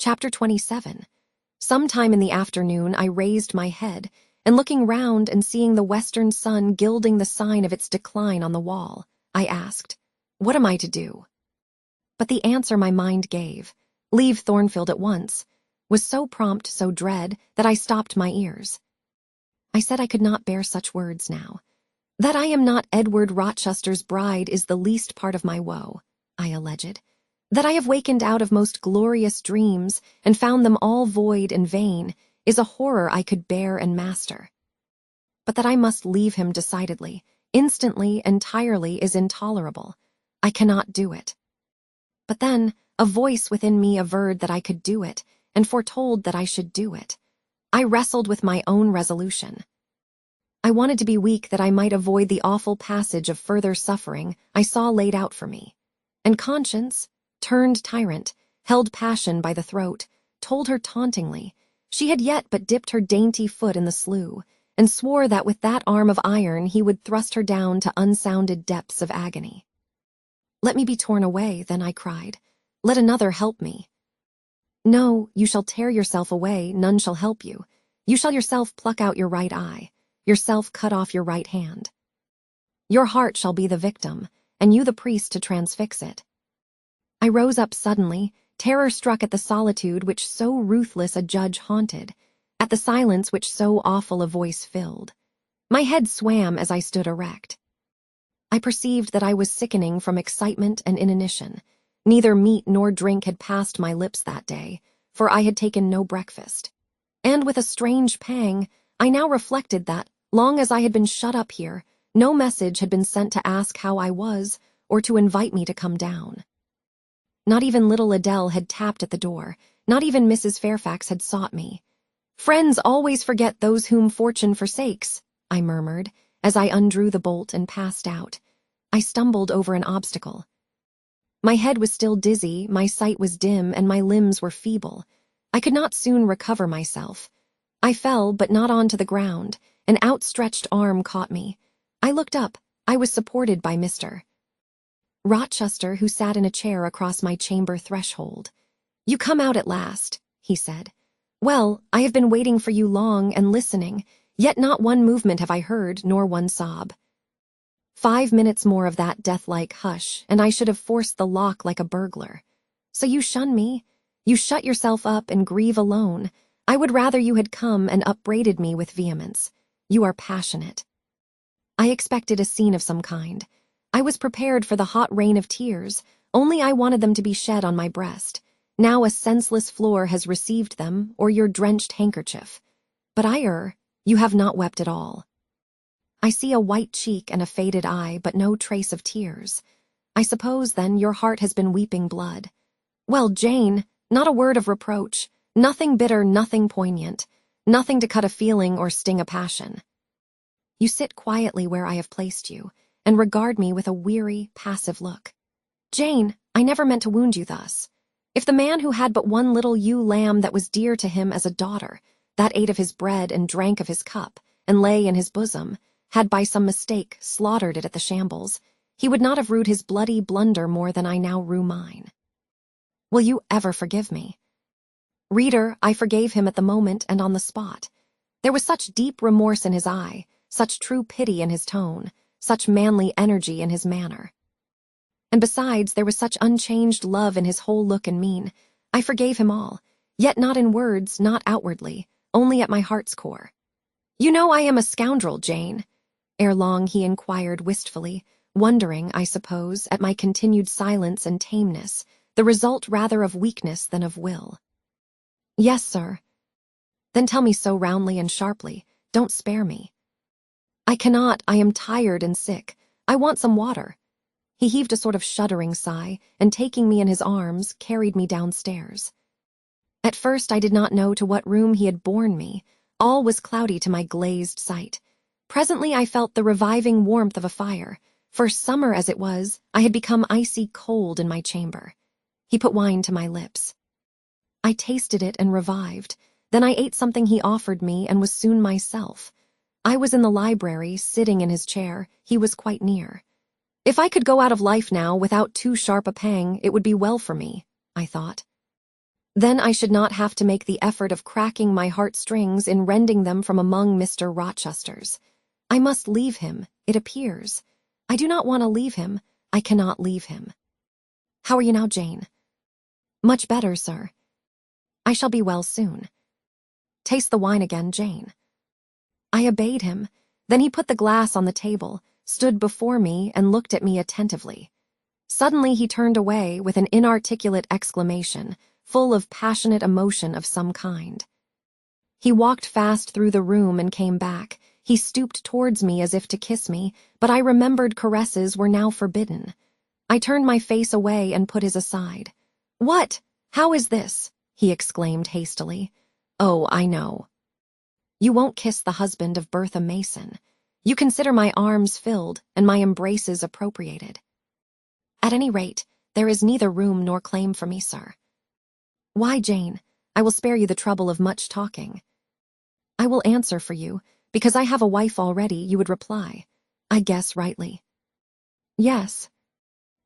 Chapter 27. Sometime in the afternoon, I raised my head, and looking round and seeing the western sun gilding the sign of its decline on the wall, I asked, "What am I to do?" But the answer my mind gave, "Leave Thornfield at once," was so prompt, so dread, that I stopped my ears. I said I could not bear such words now. That I am not Edward Rochester's bride is the least part of my woe, I alleged. That I have wakened out of most glorious dreams and found them all void and vain is a horror I could bear and master. But that I must leave him decidedly, instantly, entirely, is intolerable. I cannot do it. But then a voice within me averred that I could do it, and foretold that I should do it. I wrestled with my own resolution. I wanted to be weak that I might avoid the awful passage of further suffering I saw laid out for me. And conscience, turned tyrant, held passion by the throat, told her tauntingly she had yet but dipped her dainty foot in the slough, and swore that with that arm of iron he would thrust her down to unsounded depths of agony. "Let me be torn away," then I cried. "Let another help me." "No, you shall tear yourself away, none shall help you. You shall yourself pluck out your right eye, yourself cut off your right hand. Your heart shall be the victim, and you the priest to transfix it." I rose up suddenly, terror-struck at the solitude which so ruthless a judge haunted, at the silence which so awful a voice filled. My head swam as I stood erect. I perceived that I was sickening from excitement and inanition. Neither meat nor drink had passed my lips that day, for I had taken no breakfast. And with a strange pang, I now reflected that, long as I had been shut up here, no message had been sent to ask how I was or to invite me to come down. Not even little Adele had tapped at the door, not even Mrs. Fairfax had sought me. "Friends always forget those whom fortune forsakes," I murmured, as I undrew the bolt and passed out. I stumbled over an obstacle. My head was still dizzy, my sight was dim, and my limbs were feeble. I could not soon recover myself. I fell, but not onto the ground. An outstretched arm caught me. I looked up. I was supported by Mr. Rochester, who sat in a chair across my chamber threshold. "You come out at last," he said. "Well, I have been waiting for you long and listening, yet not one movement have I heard, nor one sob." 5 minutes more of that death-like hush, and I should have forced the lock like a burglar. "So you shun me? You shut yourself up and grieve alone. I would rather you had come and upbraided me with vehemence. You are passionate." I expected a scene of some kind. I was prepared for the hot rain of tears, only I wanted them to be shed on my breast. Now a senseless floor has received them, or your drenched handkerchief. But Eyre, you have not wept at all. I see a white cheek and a faded eye, but no trace of tears. I suppose, then, your heart has been weeping blood. Well, Jane, not a word of reproach, nothing bitter, nothing poignant, nothing to cut a feeling or sting a passion. You sit quietly where I have placed you, and regard me with a weary, passive look. Jane, I never meant to wound you thus. If the man who had but one little ewe lamb that was dear to him as a daughter, that ate of his bread and drank of his cup, and lay in his bosom, had by some mistake slaughtered it at the shambles, he would not have rued his bloody blunder more than I now rue mine. Will you ever forgive me? Reader, I forgave him at the moment and on the spot. There was such deep remorse in his eye, such true pity in his tone, such manly energy in his manner. And besides, there was such unchanged love in his whole look and mien. I forgave him all, yet not in words, not outwardly, only at my heart's core. "You know I am a scoundrel, Jane?" Ere long he inquired wistfully, wondering, I suppose, at my continued silence and tameness, the result rather of weakness than of will. "Yes, sir." "Then tell me so roundly and sharply. Don't spare me." "I cannot. I am tired and sick. I want some water." He heaved a sort of shuddering sigh, and taking me in his arms, carried me downstairs. At first I did not know to what room he had borne me. All was cloudy to my glazed sight. Presently I felt the reviving warmth of a fire, for summer as it was, I had become icy cold in my chamber. He put wine to my lips. I tasted it and revived. Then I ate something he offered me and was soon myself. I was in the library, sitting in his chair. He was quite near. If I could go out of life now without too sharp a pang, it would be well for me, I thought. Then I should not have to make the effort of cracking my heartstrings in rending them from among Mr. Rochester's. I must leave him, it appears. I do not want to leave him. I cannot leave him. How are you now, Jane? Much better, sir. I shall be well soon. Taste the wine again, Jane. I obeyed him. Then he put the glass on the table, stood before me, and looked at me attentively. Suddenly he turned away with an inarticulate exclamation, full of passionate emotion of some kind. He walked fast through the room and came back. He stooped towards me as if to kiss me, but I remembered caresses were now forbidden. I turned my face away and put his aside. "What? How is this?" he exclaimed hastily. "Oh, I know. You won't kiss the husband of Bertha Mason. You consider my arms filled and my embraces appropriated. At any rate, there is neither room nor claim for me, sir." "Why, Jane? I will spare you the trouble of much talking." "I will answer for you. Because I have a wife already," you would reply. I guess rightly. Yes.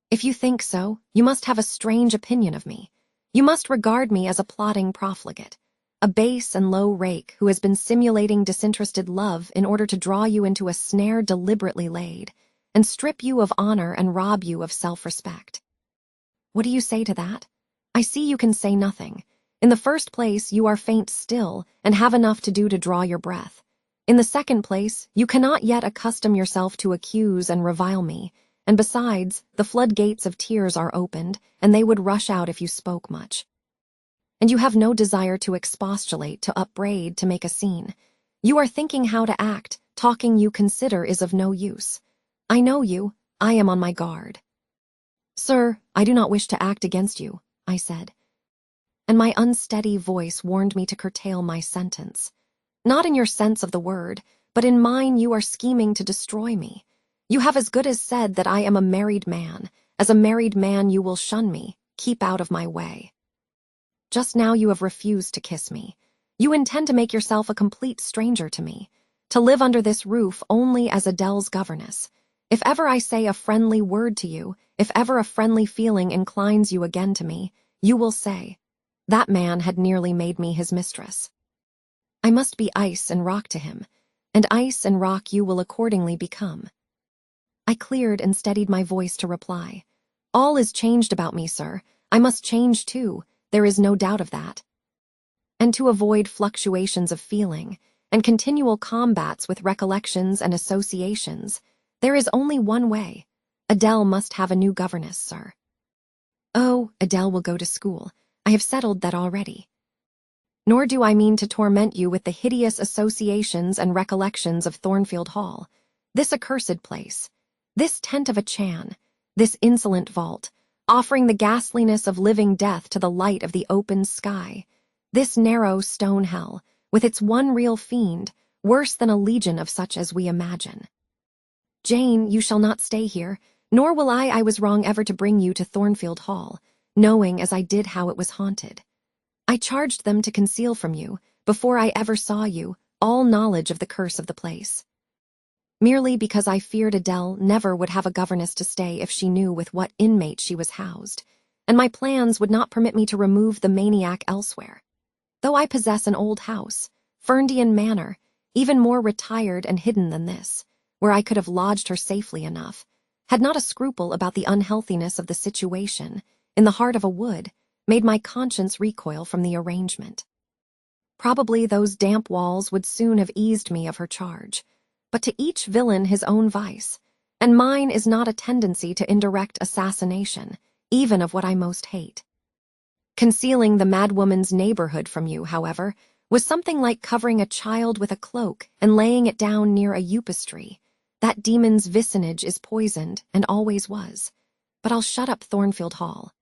If you think so, you must have a strange opinion of me. You must regard me as a plotting profligate, a base and low rake who has been simulating disinterested love in order to draw you into a snare deliberately laid, and strip you of honor and rob you of self-respect. What do you say to that? I see you can say nothing. In the first place, you are faint still and have enough to do to draw your breath. In the second place, you cannot yet accustom yourself to accuse and revile me, and besides, the floodgates of tears are opened, and they would rush out if you spoke much. And you have no desire to expostulate, to upbraid, to make a scene. You are thinking how to act. Talking you consider is of no use. I know you. I am on my guard. "Sir, I do not wish to act against you," I said. And my unsteady voice warned me to curtail my sentence. "Not in your sense of the word, but in mine you are scheming to destroy me. You have as good as said that I am a married man. As a married man you will shun me, keep out of my way. Just now you have refused to kiss me. You intend to make yourself a complete stranger to me, to live under this roof only as Adele's governess. If ever I say a friendly word to you, if ever a friendly feeling inclines you again to me, you will say, 'That man had nearly made me his mistress.' I must be ice and rock to him, and ice and rock you will accordingly become." I cleared and steadied my voice to reply. "All is changed about me, sir. I must change too. There is no doubt of that. And to avoid fluctuations of feeling, and continual combats with recollections and associations, there is only one way. Adele must have a new governess, sir." "Oh, Adele will go to school. I have settled that already. Nor do I mean to torment you with the hideous associations and recollections of Thornfield Hall, this accursed place, this tent of a Chan, this insolent vault, offering the ghastliness of living death to the light of the open sky, this narrow stone hell, with its one real fiend, worse than a legion of such as we imagine. Jane, you shall not stay here, nor will I was wrong ever to bring you to Thornfield Hall, knowing as I did how it was haunted. I charged them to conceal from you, before I ever saw you, all knowledge of the curse of the place. Merely because I feared Adele never would have a governess to stay if she knew with what inmate she was housed, and my plans would not permit me to remove the maniac elsewhere. Though I possess an old house, Ferndean Manor, even more retired and hidden than this, where I could have lodged her safely enough, had not a scruple about the unhealthiness of the situation, in the heart of a wood, made my conscience recoil from the arrangement. Probably those damp walls would soon have eased me of her charge, but to each villain his own vice, and mine is not a tendency to indirect assassination, even of what I most hate. Concealing the madwoman's neighborhood from you, however, was something like covering a child with a cloak and laying it down near a upas tree. That demon's vicinage is poisoned, and always was. But I'll shut up Thornfield Hall.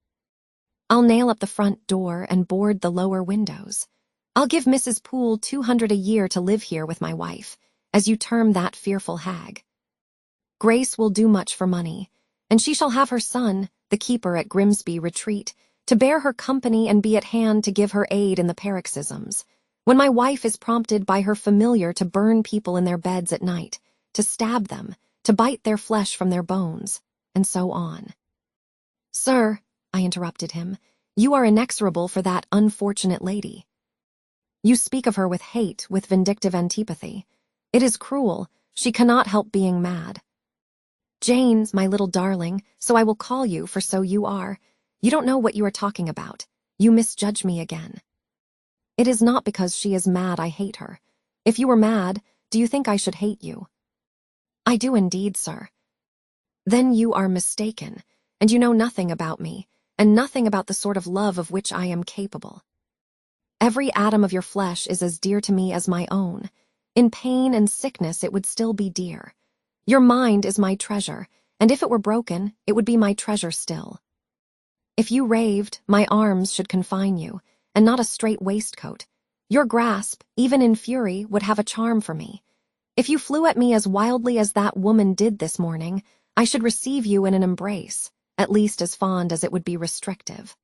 I'll nail up the front door and board the lower windows. I'll give Mrs. Poole 200 a year to live here with my wife, as you term that fearful hag. Grace will do much for money, and she shall have her son, the keeper at Grimsby Retreat, to bear her company and be at hand to give her aid in the paroxysms. When my wife is prompted by her familiar to burn people in their beds at night, to stab them, to bite their flesh from their bones, and so on. "Sir," I interrupted him, You are inexorable for that unfortunate lady. You speak of her with hate, with vindictive antipathy. It is cruel. She cannot help being mad. Jane's my little darling, so I will call you, for so you are. You don't know what you are talking about. You misjudge me again. It is not because she is mad I hate her. If you were mad, do you think I should hate you? I do indeed, sir. Then you are mistaken, and you know nothing about me, and nothing about the sort of love of which I am capable. Every atom of your flesh is as dear to me as my own. In pain and sickness it would still be dear. Your mind is my treasure, and if it were broken, it would be my treasure still. If you raved, my arms should confine you, and not a straight waistcoat. Your grasp, even in fury, would have a charm for me. If you flew at me as wildly as that woman did this morning, I should receive you in an embrace, at least as fond as it would be restrictive.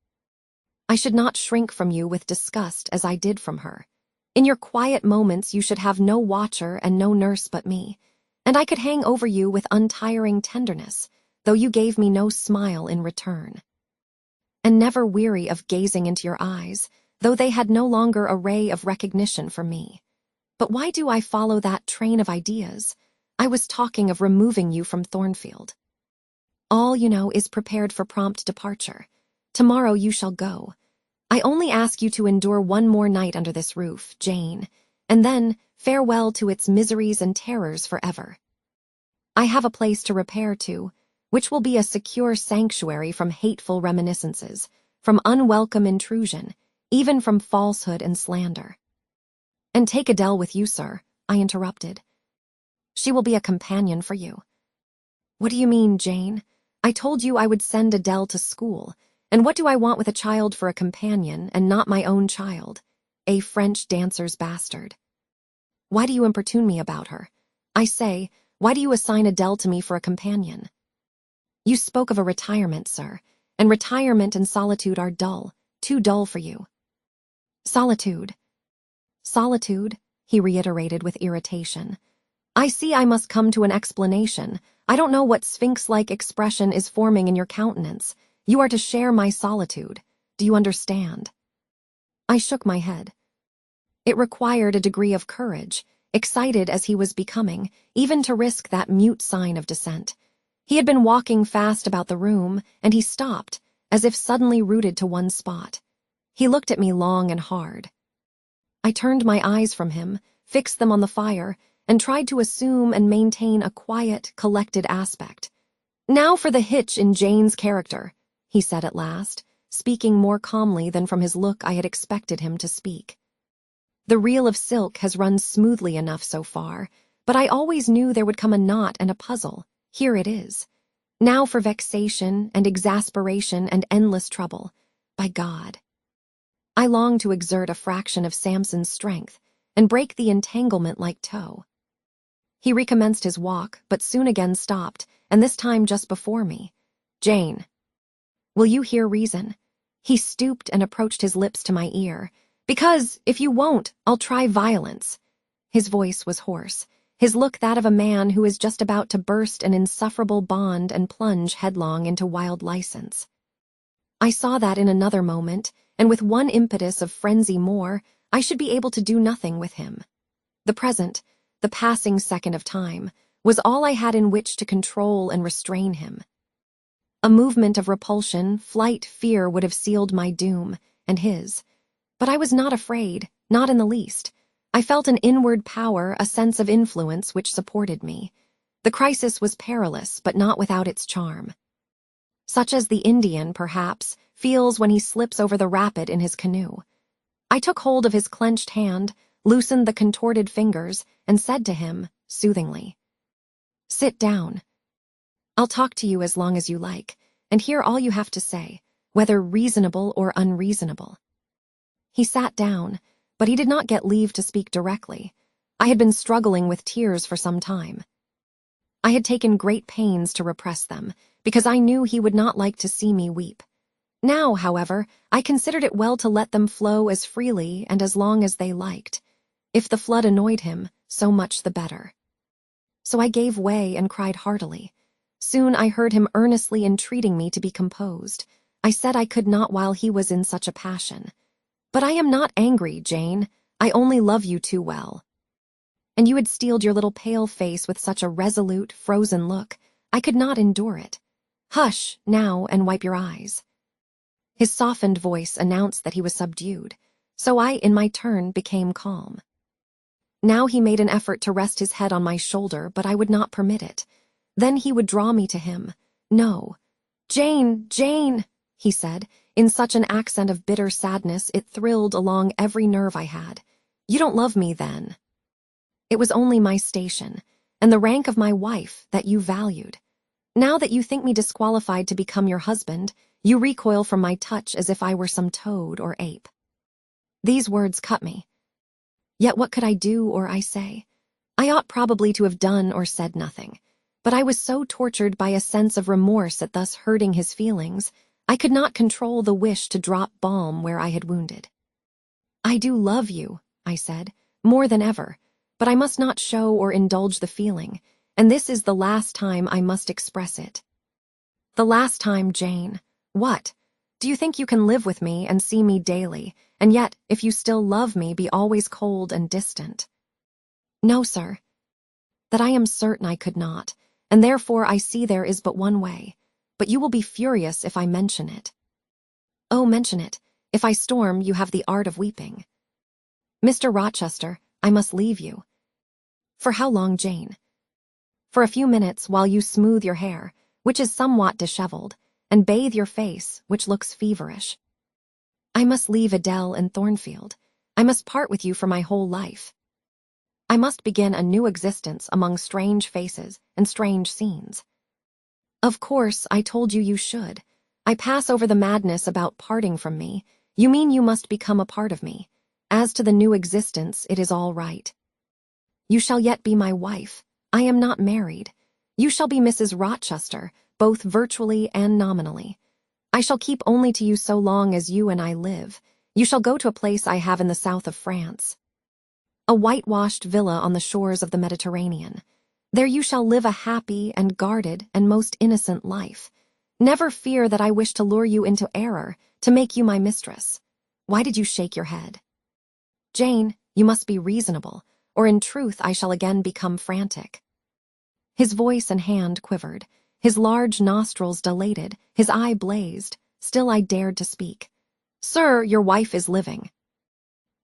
I should not shrink from you with disgust as I did from her. In your quiet moments you should have no watcher and no nurse but me, and I could hang over you with untiring tenderness, though you gave me no smile in return. And never weary of gazing into your eyes, though they had no longer a ray of recognition for me. But why do I follow that train of ideas? I was talking of removing you from Thornfield. All, you know, is prepared for prompt departure. Tomorrow you shall go. I only ask you to endure one more night under this roof, Jane, and then farewell to its miseries and terrors forever. I have a place to repair to, which will be a secure sanctuary from hateful reminiscences, from unwelcome intrusion, even from falsehood and slander. And take Adele with you, sir, I interrupted. She will be a companion for you. What do you mean, Jane? I told you I would send Adele to school, and what do I want with a child for a companion and not my own child, a French dancer's bastard? Why do you importune me about her? I say, why do you assign Adele to me for a companion? You spoke of a retirement, sir, and retirement and solitude are dull, too dull for you. Solitude. Solitude, he reiterated with irritation. I see I must come to an explanation. I don't know what sphinx-like expression is forming in your countenance. You are to share my solitude. Do you understand? I shook my head. It required a degree of courage, excited as he was becoming, even to risk that mute sign of dissent. He had been walking fast about the room, and he stopped, as if suddenly rooted to one spot. He looked at me long and hard. I turned my eyes from him, fixed them on the fire, and tried to assume and maintain a quiet, collected aspect. Now for the hitch in Jane's character, he said at last, speaking more calmly than from his look I had expected him to speak. The reel of silk has run smoothly enough so far, but I always knew there would come a knot and a puzzle. Here it is. Now for vexation and exasperation and endless trouble. By God. I long to exert a fraction of Samson's strength and break the entanglement like tow. He recommenced his walk, but soon again stopped, and this time just before me. Jane. Will you hear reason? He stooped and approached his lips to my ear. Because, if you won't, I'll try violence. His voice was hoarse, his look that of a man who is just about to burst an insufferable bond and plunge headlong into wild license. I saw that in another moment, and with one impetus of frenzy more, I should be able to do nothing with him. The present, the passing second of time, was all I had in which to control and restrain him. A movement of repulsion, flight, fear would have sealed my doom, and his. But I was not afraid, not in the least. I felt an inward power, a sense of influence which supported me. The crisis was perilous, but not without its charm. Such as the Indian, perhaps, feels when he slips over the rapid in his canoe. I took hold of his clenched hand, loosened the contorted fingers, and said to him, soothingly, "Sit down. I'll talk to you as long as you like, and hear all you have to say, whether reasonable or unreasonable." He sat down, but he did not get leave to speak directly. I had been struggling with tears for some time. I had taken great pains to repress them, because I knew he would not like to see me weep. Now, however, I considered it well to let them flow as freely and as long as they liked. If the flood annoyed him, so much the better. So I gave way and cried heartily. Soon I heard him earnestly entreating me to be composed. I said I could not while he was in such a passion. But I am not angry, Jane. I only love you too well. And you had steeled your little pale face with such a resolute, frozen look. I could not endure it. Hush, now, and wipe your eyes. His softened voice announced that he was subdued, so I, in my turn, became calm. Now he made an effort to rest his head on my shoulder, but I would not permit it. Then he would draw me to him. No. Jane, Jane, he said, in such an accent of bitter sadness it thrilled along every nerve I had. You don't love me, then. It was only my station, and the rank of my wife, that you valued. Now that you think me disqualified to become your husband, you recoil from my touch as if I were some toad or ape. These words cut me. Yet what could I do or I say? I ought probably to have done or said nothing, but I was so tortured by a sense of remorse at thus hurting his feelings, I could not control the wish to drop balm where I had wounded. I do love you, I said, more than ever, but I must not show or indulge the feeling, and this is the last time I must express it. The last time, Jane. What? Do you think you can live with me and see me daily, and yet, if you still love me, be always cold and distant? No, sir. That I am certain I could not, and therefore I see there is but one way, but you will be furious if I mention it. Oh, mention it. If I storm, you have the art of weeping. Mr. Rochester, I must leave you. For how long, Jane? For a few minutes while you smooth your hair, which is somewhat disheveled, and bathe your face, which looks feverish. I must leave Adele and Thornfield. I must part with you for my whole life. I must begin a new existence among strange faces and strange scenes. Of course, I told you you should. I pass over the madness about parting from me. You mean you must become a part of me. As to the new existence, it is all right. You shall yet be my wife. I am not married. You shall be Mrs. Rochester, both virtually and nominally. I shall keep only to you so long as you and I live. You shall go to a place I have in the south of France. A whitewashed villa on the shores of the Mediterranean. There you shall live a happy and guarded and most innocent life. Never fear that I wish to lure you into error, to make you my mistress. Why did you shake your head? Jane, you must be reasonable, or in truth I shall again become frantic. His voice and hand quivered. His large nostrils dilated, his eye blazed. Still I dared to speak. Sir, your wife is living.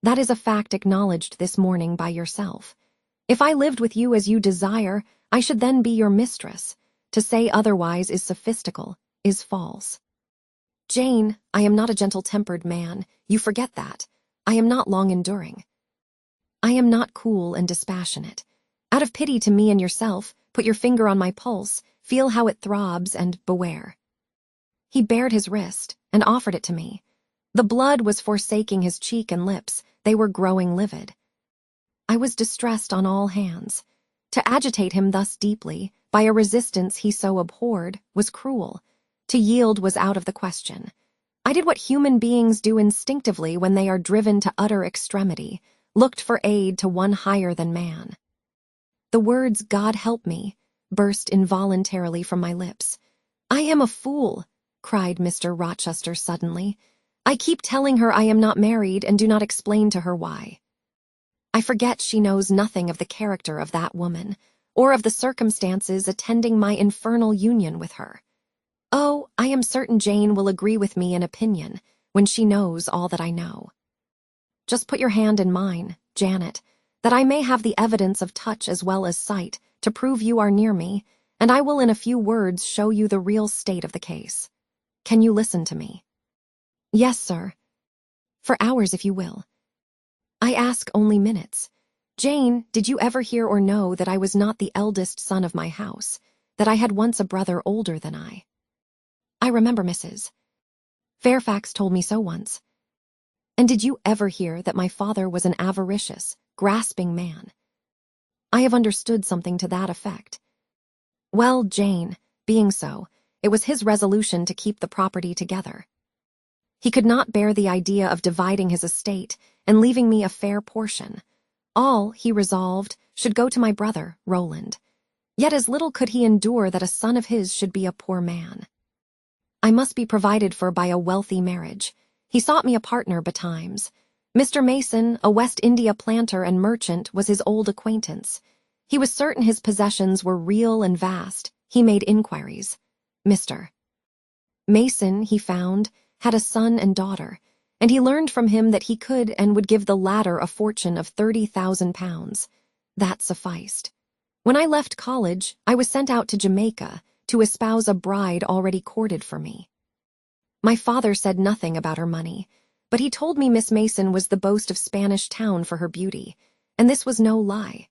That is a fact acknowledged this morning by yourself. If I lived with you as you desire, I should then be your mistress. To say otherwise is sophistical, is false. Jane, I am not a gentle-tempered man. You forget that. I am not long-enduring. I am not cool and dispassionate. Out of pity to me and yourself, put your finger on my pulse, feel how it throbs, and beware. He bared his wrist and offered it to me. The blood was forsaking his cheek and lips. They were growing livid. I was distressed on all hands. To agitate him thus deeply, by a resistance he so abhorred, was cruel. To yield was out of the question. I did what human beings do instinctively when they are driven to utter extremity, looked for aid to one higher than man. The words, God help me, burst involuntarily from my lips. I am a fool, cried Mr. Rochester suddenly. I keep telling her I am not married and do not explain to her why. I forget she knows nothing of the character of that woman, or of the circumstances attending my infernal union with her. Oh, I am certain Jane will agree with me in opinion when she knows all that I know. Just put your hand in mine, Janet, that I may have the evidence of touch as well as sight to prove you are near me, and I will in a few words show you the real state of the case. Can you listen to me? Yes, sir. For hours, if you will. I ask only minutes. Jane, did you ever hear or know that I was not the eldest son of my house, that I had once a brother older than I? I remember, Mrs. Fairfax told me so once. And did you ever hear that my father was an avaricious, grasping man? I have understood something to that effect. Well, Jane, being so, it was his resolution to keep the property together. He could not bear the idea of dividing his estate and leaving me a fair portion. All, he resolved, should go to my brother, Roland. Yet as little could he endure that a son of his should be a poor man. I must be provided for by a wealthy marriage. He sought me a partner betimes. Mr. Mason, a West India planter and merchant, was his old acquaintance. He was certain his possessions were real and vast. He made inquiries. Mr. Mason, he found, had a son and daughter, and he learned from him that he could and would give the latter a fortune of £30,000. That sufficed. When I left college, I was sent out to Jamaica to espouse a bride already courted for me. My father said nothing about her money, but he told me Miss Mason was the boast of Spanish Town for her beauty, and this was no lie.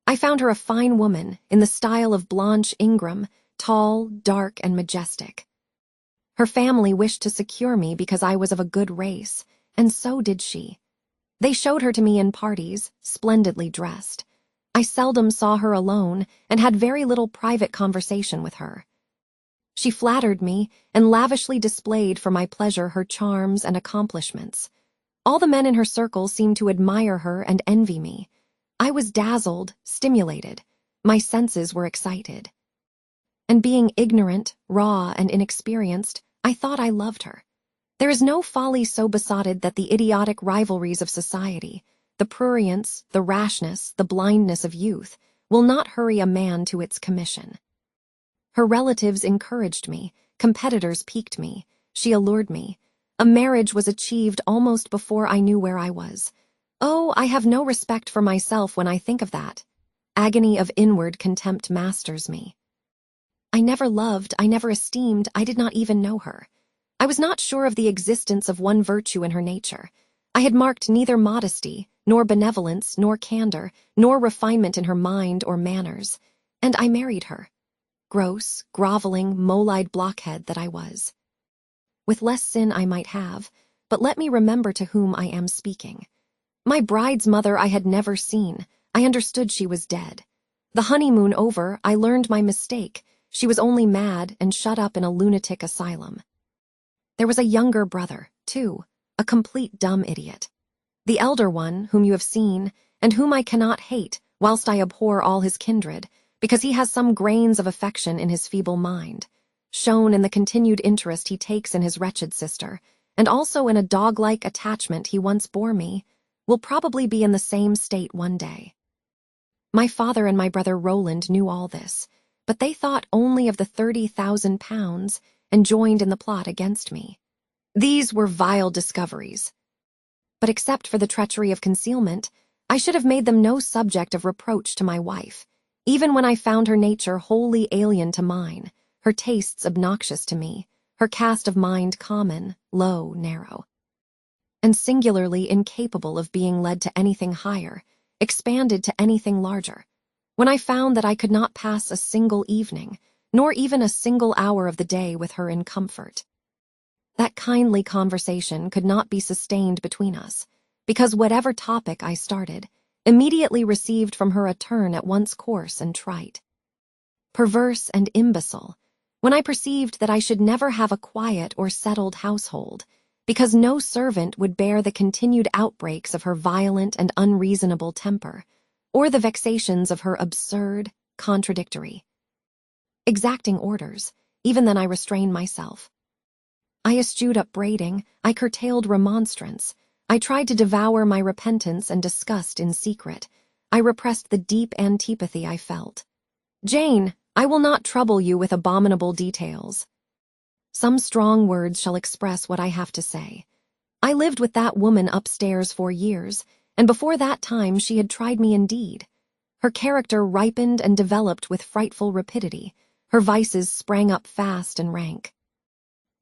I found her a fine woman in the style of Blanche Ingram, tall, dark, and majestic. Her family wished to secure me because I was of a good race, and so did she. They showed her to me in parties, splendidly dressed. I seldom saw her alone and had very little private conversation with her. She flattered me and lavishly displayed for my pleasure her charms and accomplishments. All the men in her circle seemed to admire her and envy me. I was dazzled, stimulated. My senses were excited. And being ignorant, raw, and inexperienced, I thought I loved her. There is no folly so besotted that the idiotic rivalries of society, the prurience, the rashness, the blindness of youth, will not hurry a man to its commission. Her relatives encouraged me, competitors piqued me, she allured me. A marriage was achieved almost before I knew where I was. Oh, I have no respect for myself when I think of that. Agony of inward contempt masters me. I never loved, I never esteemed, I did not even know her. I was not sure of the existence of one virtue in her nature. I had marked neither modesty, nor benevolence, nor candor, nor refinement in her mind or manners, and I married her. Gross, groveling, mole-eyed blockhead that I was. With less sin I might have, but let me remember to whom I am speaking. My bride's mother I had never seen. I understood she was dead. The honeymoon over, I learned my mistake. She was only mad and shut up in a lunatic asylum. There was a younger brother, too, a complete dumb idiot. The elder one, whom you have seen, and whom I cannot hate, whilst I abhor all his kindred, because he has some grains of affection in his feeble mind, shown in the continued interest he takes in his wretched sister, and also in a dog-like attachment he once bore me, will probably be in the same state one day. My father and my brother Roland knew all this, but they thought only of the £30,000 and joined in the plot against me. These were vile discoveries. But except for the treachery of concealment, I should have made them no subject of reproach to my wife, even when I found her nature wholly alien to mine, her tastes obnoxious to me, her cast of mind common, low, narrow, and singularly incapable of being led to anything higher, expanded to anything larger. When I found that I could not pass a single evening, nor even a single hour of the day with her in comfort. That kindly conversation could not be sustained between us, because whatever topic I started, immediately received from her a turn at once coarse and trite. Perverse and imbecile, when I perceived that I should never have a quiet or settled household, because no servant would bear the continued outbreaks of her violent and unreasonable temper, or the vexations of her absurd, contradictory, exacting orders. Even then I restrained myself. I eschewed upbraiding, I curtailed remonstrance, I tried to devour my repentance and disgust in secret. I repressed the deep antipathy I felt. Jane, I will not trouble you with abominable details. Some strong words shall express what I have to say. I lived with that woman upstairs 4 years, and before that time she had tried me indeed. Her character ripened and developed with frightful rapidity. Her vices sprang up fast and rank.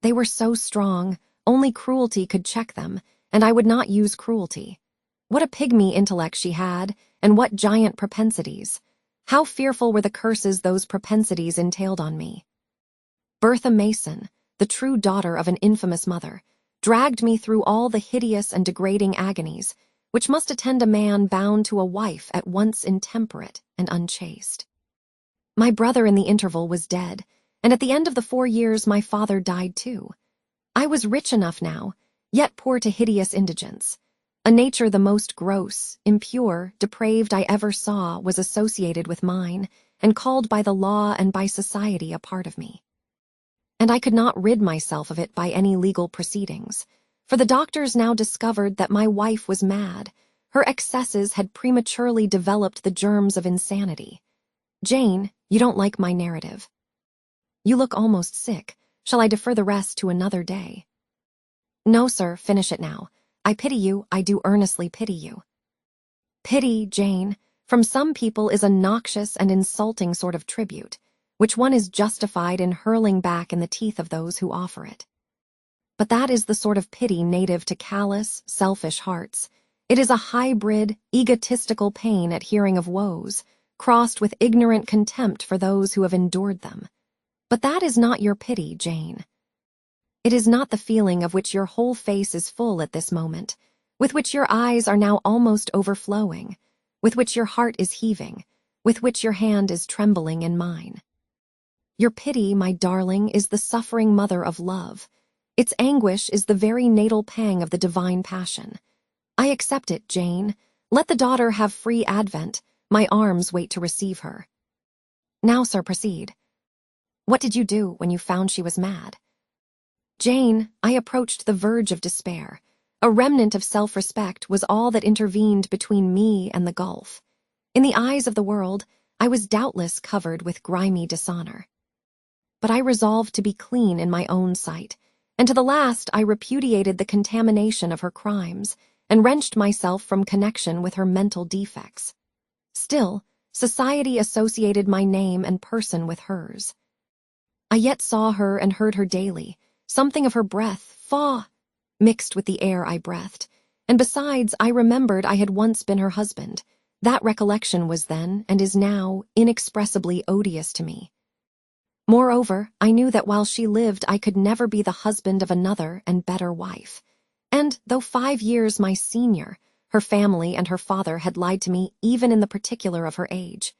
They were so strong, only cruelty could check them, and I would not use cruelty. What a pygmy intellect she had, and what giant propensities. How fearful were the curses those propensities entailed on me. Bertha Mason, the true daughter of an infamous mother, dragged me through all the hideous and degrading agonies which must attend a man bound to a wife at once intemperate and unchaste. My brother in the interval was dead, and at the end of the 4 years my father died too. I was rich enough now, yet poor to hideous indigence. A nature the most gross, impure, depraved I ever saw was associated with mine, and called by the law and by society a part of me. And I could not rid myself of it by any legal proceedings, for the doctors now discovered that my wife was mad. Her excesses had prematurely developed the germs of insanity. Jane, you don't like my narrative. You look almost sick. Shall I defer the rest to another day? No, sir, finish it now. I pity you, I do earnestly pity you. Pity, Jane, from some people is a noxious and insulting sort of tribute, which one is justified in hurling back in the teeth of those who offer it. But that is the sort of pity native to callous, selfish hearts. It is a hybrid, egotistical pain at hearing of woes, crossed with ignorant contempt for those who have endured them. But that is not your pity, Jane. It is not the feeling of which your whole face is full at this moment, with which your eyes are now almost overflowing, with which your heart is heaving, with which your hand is trembling in mine. Your pity, my darling, is the suffering mother of love. Its anguish is the very natal pang of the divine passion. I accept it, Jane. Let the daughter have free advent. My arms wait to receive her. Now, sir, proceed. What did you do when you found she was mad? Jane, I approached the verge of despair. A remnant of self-respect was all that intervened between me and the gulf. In the eyes of the world, I was doubtless covered with grimy dishonor. But I resolved to be clean in my own sight, and to the last I repudiated the contamination of her crimes and wrenched myself from connection with her mental defects. Still, society associated my name and person with hers. I yet saw her and heard her daily, something of her breath, mixed with the air I breathed, and besides I remembered I had once been her husband. That recollection was then, and is now, inexpressibly odious to me. Moreover, I knew that while she lived I could never be the husband of another and better wife. And, though 5 years my senior, her family and her father had lied to me even in the particular of her age.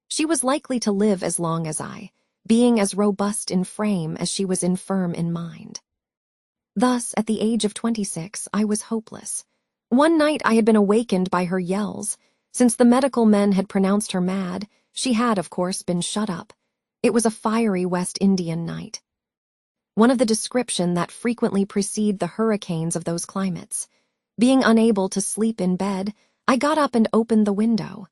She was likely to live as long as I, being as robust in frame as she was infirm in mind. Thus, at the age of 26, I was hopeless. One night I had been awakened by her yells. Since the medical men had pronounced her mad, she had, of course, been shut up. It was a fiery West Indian night, one of the description that frequently precede the hurricanes of those climates. Being unable to sleep in bed, I got up and opened the window.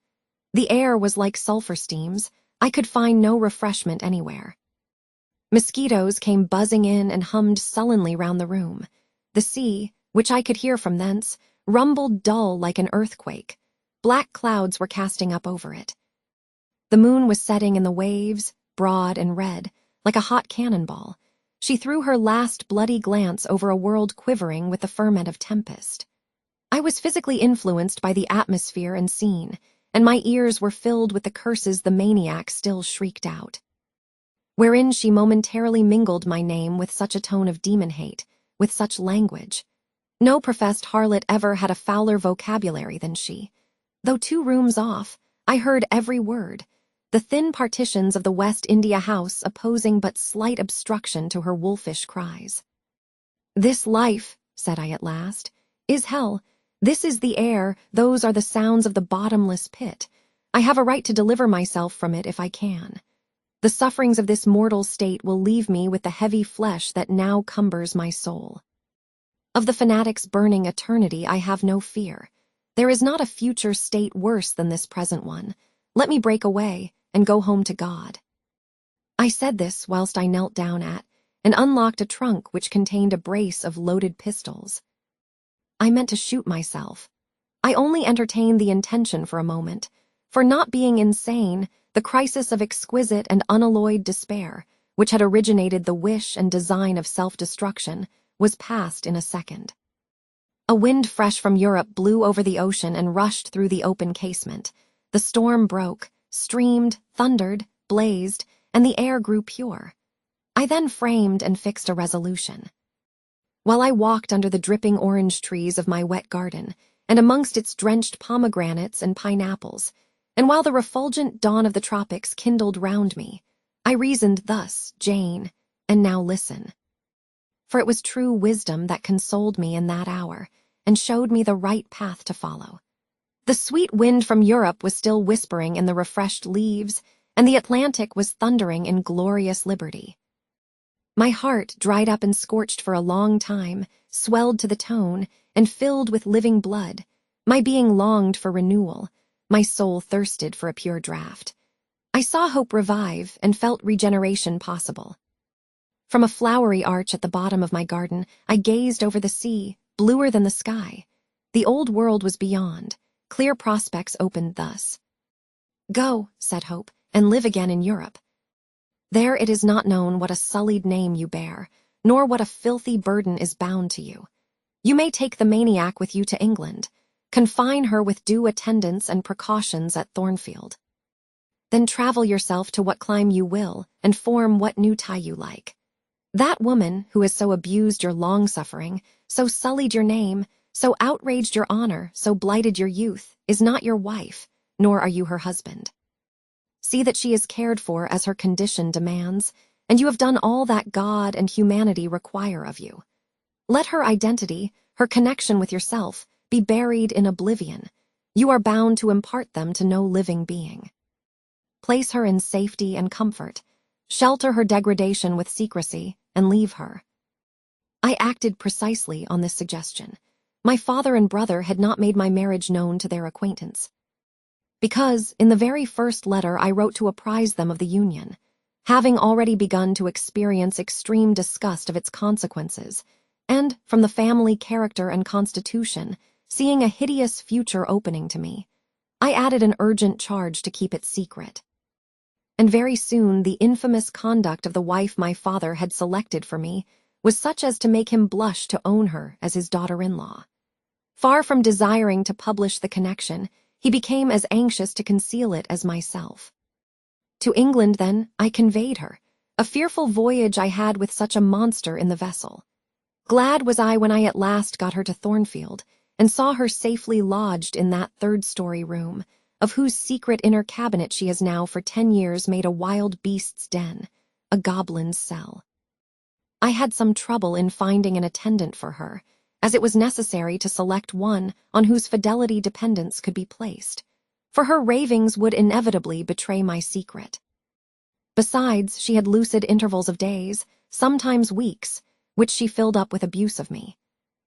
The air was like sulfur steams. I could find no refreshment anywhere. Mosquitoes came buzzing in and hummed sullenly round the room. The sea, which I could hear from thence, rumbled dull like an earthquake. Black clouds were casting up over it. The moon was setting in the waves, broad and red, like a hot cannonball. She threw her last bloody glance over a world quivering with the ferment of tempest. I was physically influenced by the atmosphere and scene, and my ears were filled with the curses the maniac still shrieked out, wherein she momentarily mingled my name with such a tone of demon hate, with such language. No professed harlot ever had a fouler vocabulary than she. Though 2 rooms off, I heard every word, the thin partitions of the West India house opposing but slight obstruction to her wolfish cries. "This life," said I at last, "is hell. This is the air, those are the sounds of the bottomless pit. I have a right to deliver myself from it if I can. The sufferings of this mortal state will leave me with the heavy flesh that now cumbers my soul. Of the fanatic's burning eternity I have no fear. There is not a future state worse than this present one. Let me break away and go home to God." I said this whilst I knelt down at and unlocked a trunk which contained a brace of loaded pistols. I meant to shoot myself. I only entertained the intention for a moment, for not being insane, the crisis of exquisite and unalloyed despair, which had originated the wish and design of self-destruction, was past in a second. A wind fresh from Europe blew over the ocean and rushed through the open casement. The storm broke, streamed, thundered, blazed, and the air grew pure. I then framed and fixed a resolution. While I walked under the dripping orange trees of my wet garden, and amongst its drenched pomegranates and pineapples, and while the refulgent dawn of the tropics kindled round me, I reasoned thus, Jane, and now listen. For it was true wisdom that consoled me in that hour, and showed me the right path to follow. The sweet wind from Europe was still whispering in the refreshed leaves, and the Atlantic was thundering in glorious liberty. My heart, dried up and scorched for a long time, swelled to the tone and filled with living blood. My being longed for renewal. My soul thirsted for a pure draught. I saw hope revive and felt regeneration possible. From a flowery arch at the bottom of my garden, I gazed over the sea, bluer than the sky. The old world was beyond. Clear prospects opened thus. "Go," said Hope, "and live again in Europe. There it is not known what a sullied name you bear, nor what a filthy burden is bound to you. You may take the maniac with you to England. Confine her with due attendance and precautions at Thornfield. Then travel yourself to what clime you will, and form what new tie you like. That woman who has so abused your long-suffering, so sullied your name, so outraged your honor, so blighted your youth, is not your wife, nor are you her husband. See that she is cared for as her condition demands, and you have done all that God and humanity require of you. Let her identity, her connection with yourself, be buried in oblivion. You are bound to impart them to no living being. Place her in safety and comfort. Shelter her degradation with secrecy, and leave her." I acted precisely on this suggestion. My father and brother had not made my marriage known to their acquaintance, because in the very first letter I wrote to apprise them of the union, having already begun to experience extreme disgust of its consequences, and, from the family character and constitution, seeing a hideous future opening to me, I added an urgent charge to keep it secret. And very soon the infamous conduct of the wife my father had selected for me was such as to make him blush to own her as his daughter-in-law. Far from desiring to publish the connection, he became as anxious to conceal it as myself. To England, then, I conveyed her. A fearful voyage I had with such a monster in the vessel. Glad was I when I at last got her to Thornfield, and saw her safely lodged in that third-story room, of whose secret inner cabinet she has now for 10 years made a wild beast's den, a goblin's cell. I had some trouble in finding an attendant for her, as it was necessary to select one on whose fidelity dependence could be placed, for her ravings would inevitably betray my secret. Besides, she had lucid intervals of days, sometimes weeks, which she filled up with abuse of me.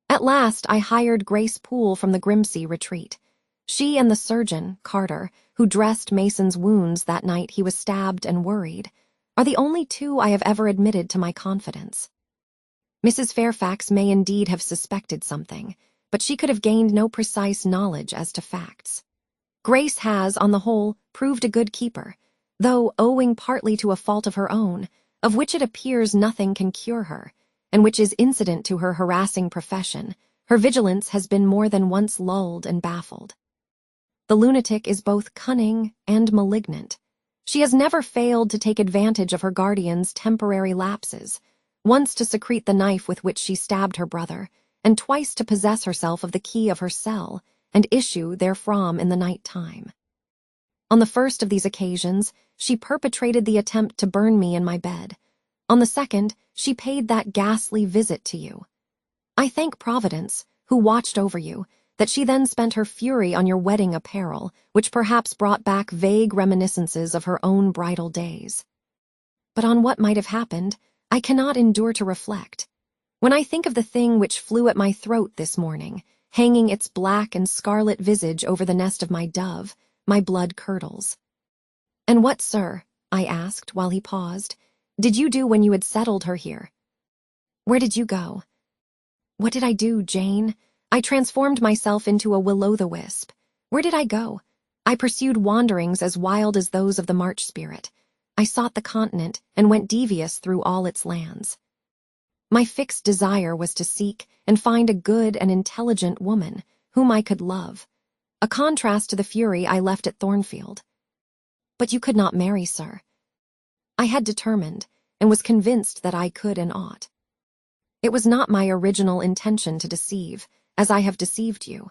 At last I hired Grace Poole from the Grimsby retreat. She and the surgeon, Carter, who dressed Mason's wounds that night he was stabbed and worried, are the only two I have ever admitted to my confidence. Mrs. Fairfax may indeed have suspected something, but she could have gained no precise knowledge as to facts. Grace has, on the whole, proved a good keeper, though owing partly to a fault of her own, of which it appears nothing can cure her, and which is incident to her harassing profession, her vigilance has been more than once lulled and baffled. The lunatic is both cunning and malignant. She has never failed to take advantage of her guardian's temporary lapses, once to secrete the knife with which she stabbed her brother, and twice to possess herself of the key of her cell, and issue therefrom in the night time. On the first of these occasions, she perpetrated the attempt to burn me in my bed. On the second, she paid that ghastly visit to you. I thank Providence, who watched over you, that she then spent her fury on your wedding apparel, which perhaps brought back vague reminiscences of her own bridal days. But on what might have happened, I cannot endure to reflect. When I think of the thing which flew at my throat this morning, hanging its black and scarlet visage over the nest of my dove, my blood curdles. "And what, sir," I asked while he paused, "did you do when you had settled her here? Where did you go?" "What did I do, Jane? I transformed myself into a will-o'-the-wisp. Where did I go? I pursued wanderings as wild as those of the March spirit. I sought the continent and went devious through all its lands. My fixed desire was to seek and find a good and intelligent woman whom I could love, a contrast to the fury I left at Thornfield. But you could not marry, sir. I had determined, and was convinced that I could and ought. It was not my original intention to deceive, as I have deceived you.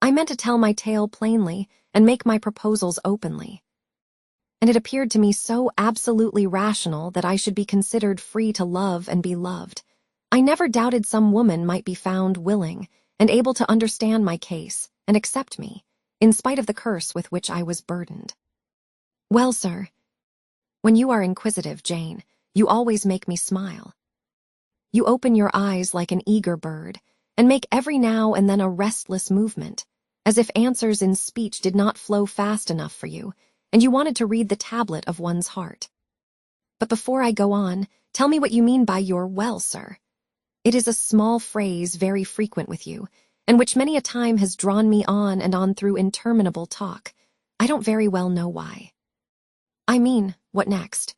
I meant to tell my tale plainly and make my proposals openly. And it appeared to me so absolutely rational that I should be considered free to love and be loved. I never doubted some woman might be found willing and able to understand my case and accept me, in spite of the curse with which I was burdened. Well, sir, when you are inquisitive, Jane, you always make me smile. You open your eyes like an eager bird, and make every now and then a restless movement, as if answers in speech did not flow fast enough for you, and you wanted to read the tablet of one's heart. But before I go on, tell me what you mean by your well, sir. It is a small phrase very frequent with you, and which many a time has drawn me on and on through interminable talk. I don't very well know why. I mean, what next?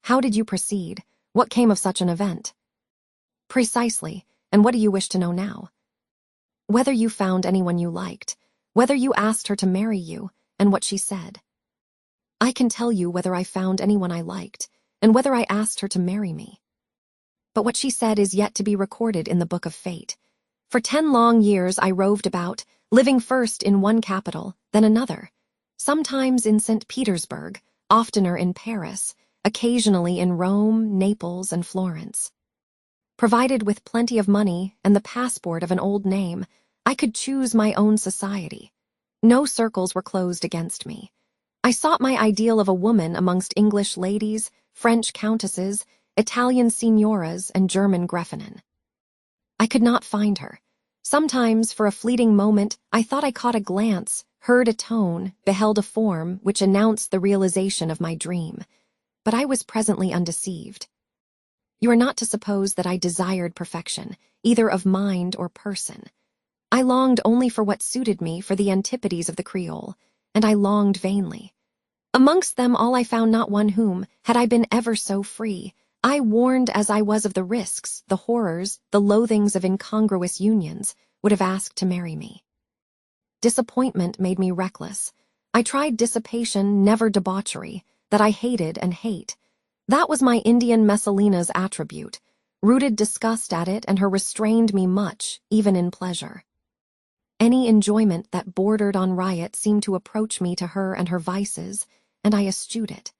How did you proceed? What came of such an event? Precisely, and what do you wish to know now? Whether you found anyone you liked, whether you asked her to marry you, and what she said. I can tell you whether I found anyone I liked, and whether I asked her to marry me. But what she said is yet to be recorded in the book of fate. For 10 long years I roved about, living first in one capital, then another, sometimes in St. Petersburg, oftener in Paris, occasionally in Rome, Naples, and Florence. Provided with plenty of money and the passport of an old name, I could choose my own society. No circles were closed against me. I sought my ideal of a woman amongst English ladies, French countesses, Italian signoras, and German Gräfinnen. I could not find her. Sometimes, for a fleeting moment, I thought I caught a glance, heard a tone, beheld a form which announced the realization of my dream. But I was presently undeceived. You are not to suppose that I desired perfection, either of mind or person. I longed only for what suited me for the antipodes of the Creole, and I longed vainly. Amongst them all I found not one whom, had I been ever so free, I, warned as I was of the risks, the horrors, the loathings of incongruous unions, would have asked to marry me. Disappointment made me reckless. I tried dissipation, never debauchery, that I hated and hate. That was my Indian Messalina's attribute. Rooted disgust at it, and her restrained me much, even in pleasure. Any enjoyment that bordered on riot seemed to approach me to her and her vices, and I eschewed it.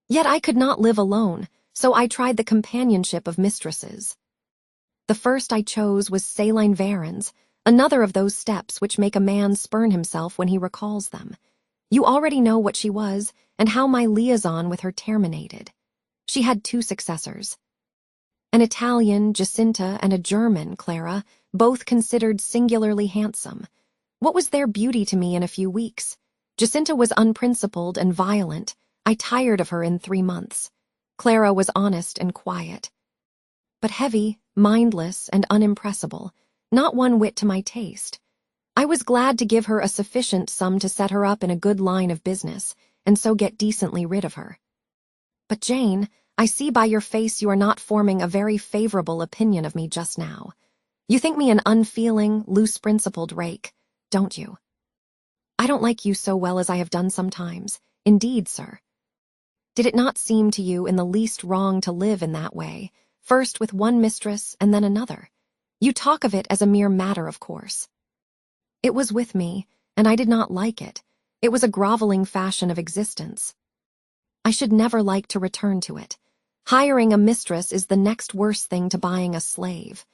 Yet I could not live alone, so I tried the companionship of mistresses. The first I chose was Céline Varens, another of those steps which make a man spurn himself when he recalls them. You already know what she was, and how my liaison with her terminated. She had 2 successors. An Italian, Jacinta, and a German, Clara, both considered singularly handsome. What was their beauty to me in a few weeks? Jacinta was unprincipled and violent. I tired of her in 3 months. Clara was honest and quiet, but heavy, mindless, and unimpressible, not one whit to my taste. I was glad to give her a sufficient sum to set her up in a good line of business, and so get decently rid of her. But Jane, I see by your face you are not forming a very favorable opinion of me just now. You think me an unfeeling, loose-principled rake, don't you? I don't like you so well as I have done sometimes. Indeed, sir. Did it not seem to you in the least wrong to live in that way, first with one mistress and then another? You talk of it as a mere matter of course. It was with me, and I did not like it. It was a groveling fashion of existence. I should never like to return to it. Hiring a mistress is the next worst thing to buying a slave.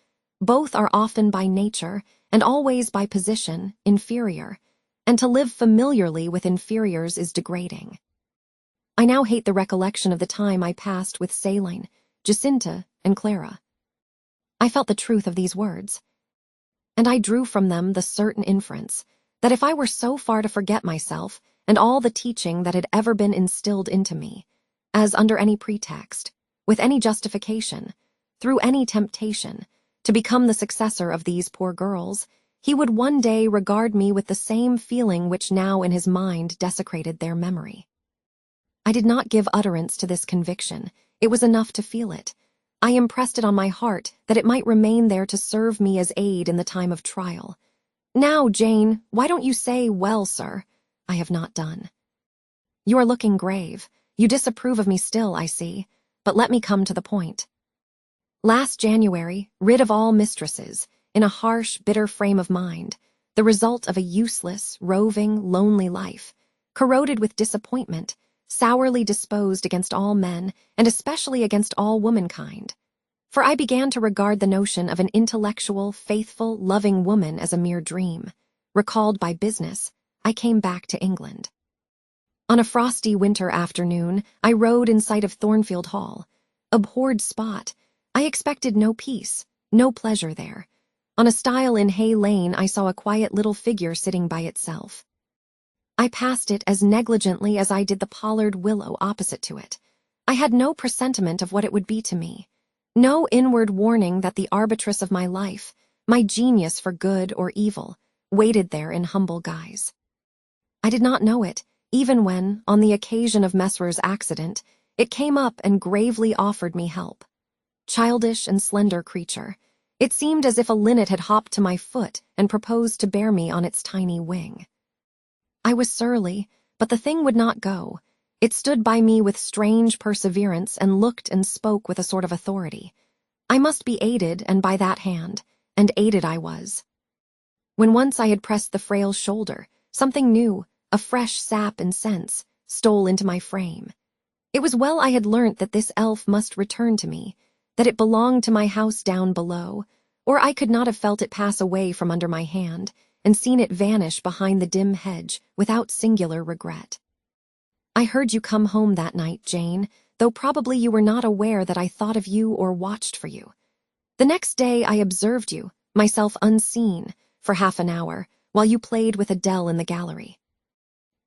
Both are often by nature, and always by position, inferior, and to live familiarly with inferiors is degrading. I now hate the recollection of the time I passed with Céline, Jacinta, and Clara. I felt the truth of these words, and I drew from them the certain inference that if I were so far to forget myself and all the teaching that had ever been instilled into me, as under any pretext, with any justification, through any temptation, to become the successor of these poor girls, he would one day regard me with the same feeling which now in his mind desecrated their memory. I did not give utterance to this conviction. It was enough to feel it. I impressed it on my heart that it might remain there to serve me as aid in the time of trial. Now, Jane, why don't you say, well, sir? I have not done. You are looking grave. You disapprove of me still, I see, but let me come to the point. Last January, rid of all mistresses, in a harsh, bitter frame of mind, the result of a useless, roving, lonely life, corroded with disappointment, sourly disposed against all men, and especially against all womankind. For I began to regard the notion of an intellectual, faithful, loving woman as a mere dream. Recalled by business, I came back to England. On a frosty winter afternoon, I rode in sight of Thornfield Hall. Abhorred spot! I expected no peace, no pleasure there. On a stile in Hay Lane, I saw a quiet little figure sitting by itself. I passed it as negligently as I did the pollard willow opposite to it. I had no presentiment of what it would be to me, no inward warning that the arbitress of my life, my genius for good or evil, waited there in humble guise. I did not know it, even when, on the occasion of Mesmer's accident, it came up and gravely offered me help. Childish and slender creature, it seemed as if a linnet had hopped to my foot and proposed to bear me on its tiny wing. I was surly, but the thing would not go. It stood by me with strange perseverance and looked and spoke with a sort of authority. I must be aided, and by that hand, and aided I was. When once I had pressed the frail shoulder, something new, a fresh sap and sense, stole into my frame. It was well I had learnt that this elf must return to me, that it belonged to my house down below, or I could not have felt it pass away from under my hand, and seen it vanish behind the dim hedge without singular regret. I heard you come home that night, Jane, though probably you were not aware that I thought of you or watched for you. The next day I observed you, myself unseen, for half an hour, while you played with Adele in the gallery.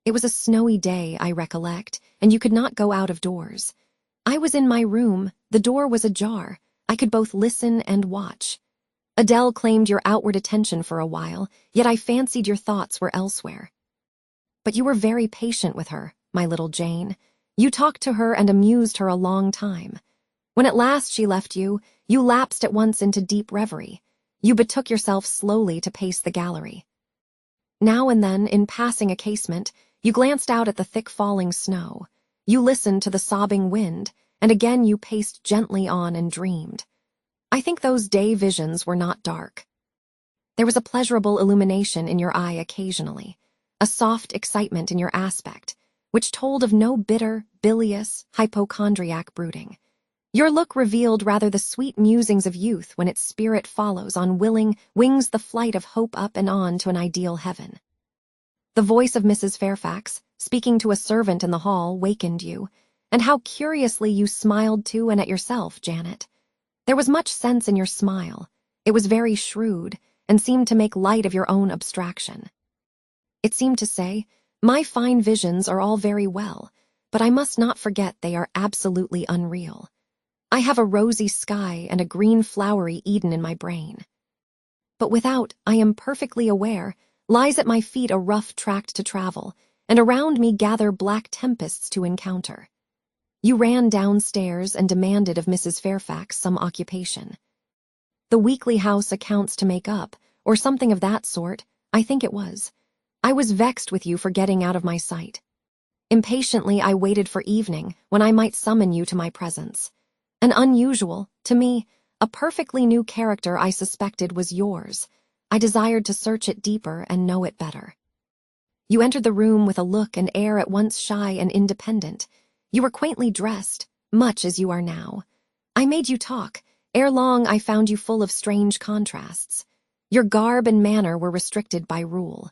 It was a snowy day, I recollect, and you could not go out of doors. I was in my room, the door was ajar, I could both listen and watch. Adele claimed your outward attention for a while, yet I fancied your thoughts were elsewhere. But you were very patient with her, my little Jane. You talked to her and amused her a long time. When at last she left you, you lapsed at once into deep reverie. You betook yourself slowly to pace the gallery. Now and then, in passing a casement, you glanced out at the thick falling snow. You listened to the sobbing wind, and again you paced gently on and dreamed. I think those day visions were not dark. There was a pleasurable illumination in your eye occasionally, a soft excitement in your aspect, which told of no bitter, bilious, hypochondriac brooding. Your look revealed rather the sweet musings of youth when its spirit follows on willing wings the flight of hope up and on to an ideal heaven. The voice of Mrs. Fairfax, speaking to a servant in the hall, wakened you, and how curiously you smiled to and at yourself, Janet. There was much sense in your smile. It was very shrewd, and seemed to make light of your own abstraction. It seemed to say, my fine visions are all very well, but I must not forget they are absolutely unreal. I have a rosy sky and a green flowery Eden in my brain. But without, I am perfectly aware, lies at my feet a rough tract to travel, and around me gather black tempests to encounter. You ran downstairs and demanded of Mrs. Fairfax some occupation. The weekly house accounts to make up, or something of that sort, I think it was. I was vexed with you for getting out of my sight. Impatiently I waited for evening, when I might summon you to my presence. An unusual, to me, a perfectly new character I suspected was yours. I desired to search it deeper and know it better. You entered the room with a look and air at once shy and independent. You were quaintly dressed, much as you are now. I made you talk. Ere long I found you full of strange contrasts. Your garb and manner were restricted by rule.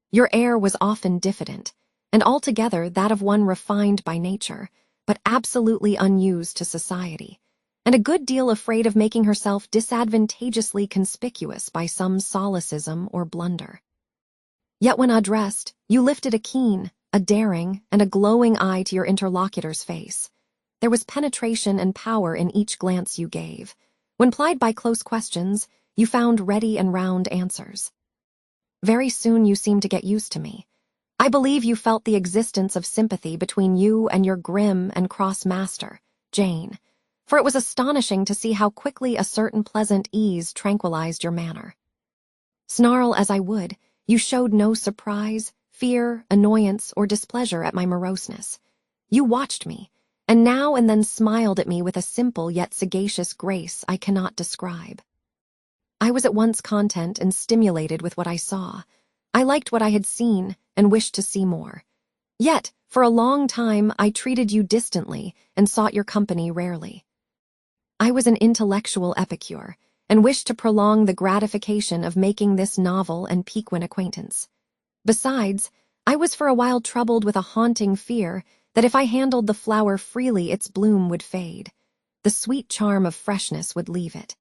Your air was often diffident, and altogether that of one refined by nature, but absolutely unused to society, and a good deal afraid of making herself disadvantageously conspicuous by some solecism or blunder. Yet when addressed, you lifted a keen, a daring, and a glowing eye to your interlocutor's face. There was penetration and power in each glance you gave. When plied by close questions, you found ready and round answers. Very soon you seemed to get used to me. I believe you felt the existence of sympathy between you and your grim and cross master, Jane, for it was astonishing to see how quickly a certain pleasant ease tranquilized your manner. Snarl as I would, you showed no surprise, fear, annoyance, or displeasure at my moroseness. You watched me, and now and then smiled at me with a simple yet sagacious grace I cannot describe. I was at once content and stimulated with what I saw. I liked what I had seen and wished to see more. Yet, for a long time, I treated you distantly and sought your company rarely. I was an intellectual epicure and wished to prolong the gratification of making this novel and piquant acquaintance. Besides, I was for a while troubled with a haunting fear that if I handled the flower freely its bloom would fade. the sweet charm of freshness would leave it.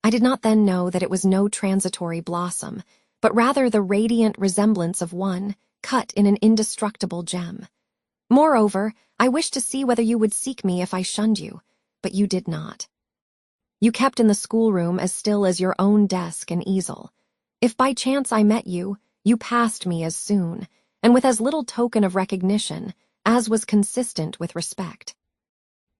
I did not then know that it was no transitory blossom, but rather the radiant resemblance of one, cut in an indestructible gem. Moreover, I wished to see whether you would seek me if I shunned you, but you did not. You kept in the schoolroom as still as your own desk and easel. If by chance I met you, you passed me as soon, and with as little token of recognition as was consistent with respect.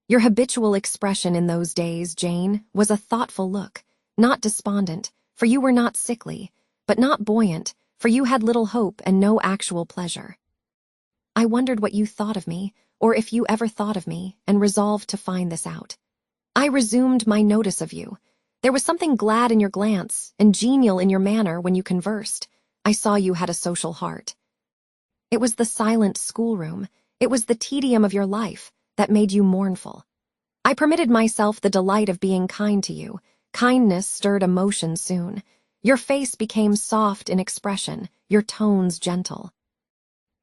Your habitual expression in those days, Jane, was a thoughtful look, not despondent, for you were not sickly, but not buoyant, for you had little hope and no actual pleasure. I wondered what you thought of me, or if you ever thought of me, and resolved to find this out. I resumed my notice of you. There was something glad in your glance and genial in your manner when you conversed. I saw you had a social heart. It was the silent schoolroom, it was the tedium of your life, that made you mournful. I permitted myself the delight of being kind to you. Kindness stirred emotion soon. Your face became soft in expression, your tones gentle.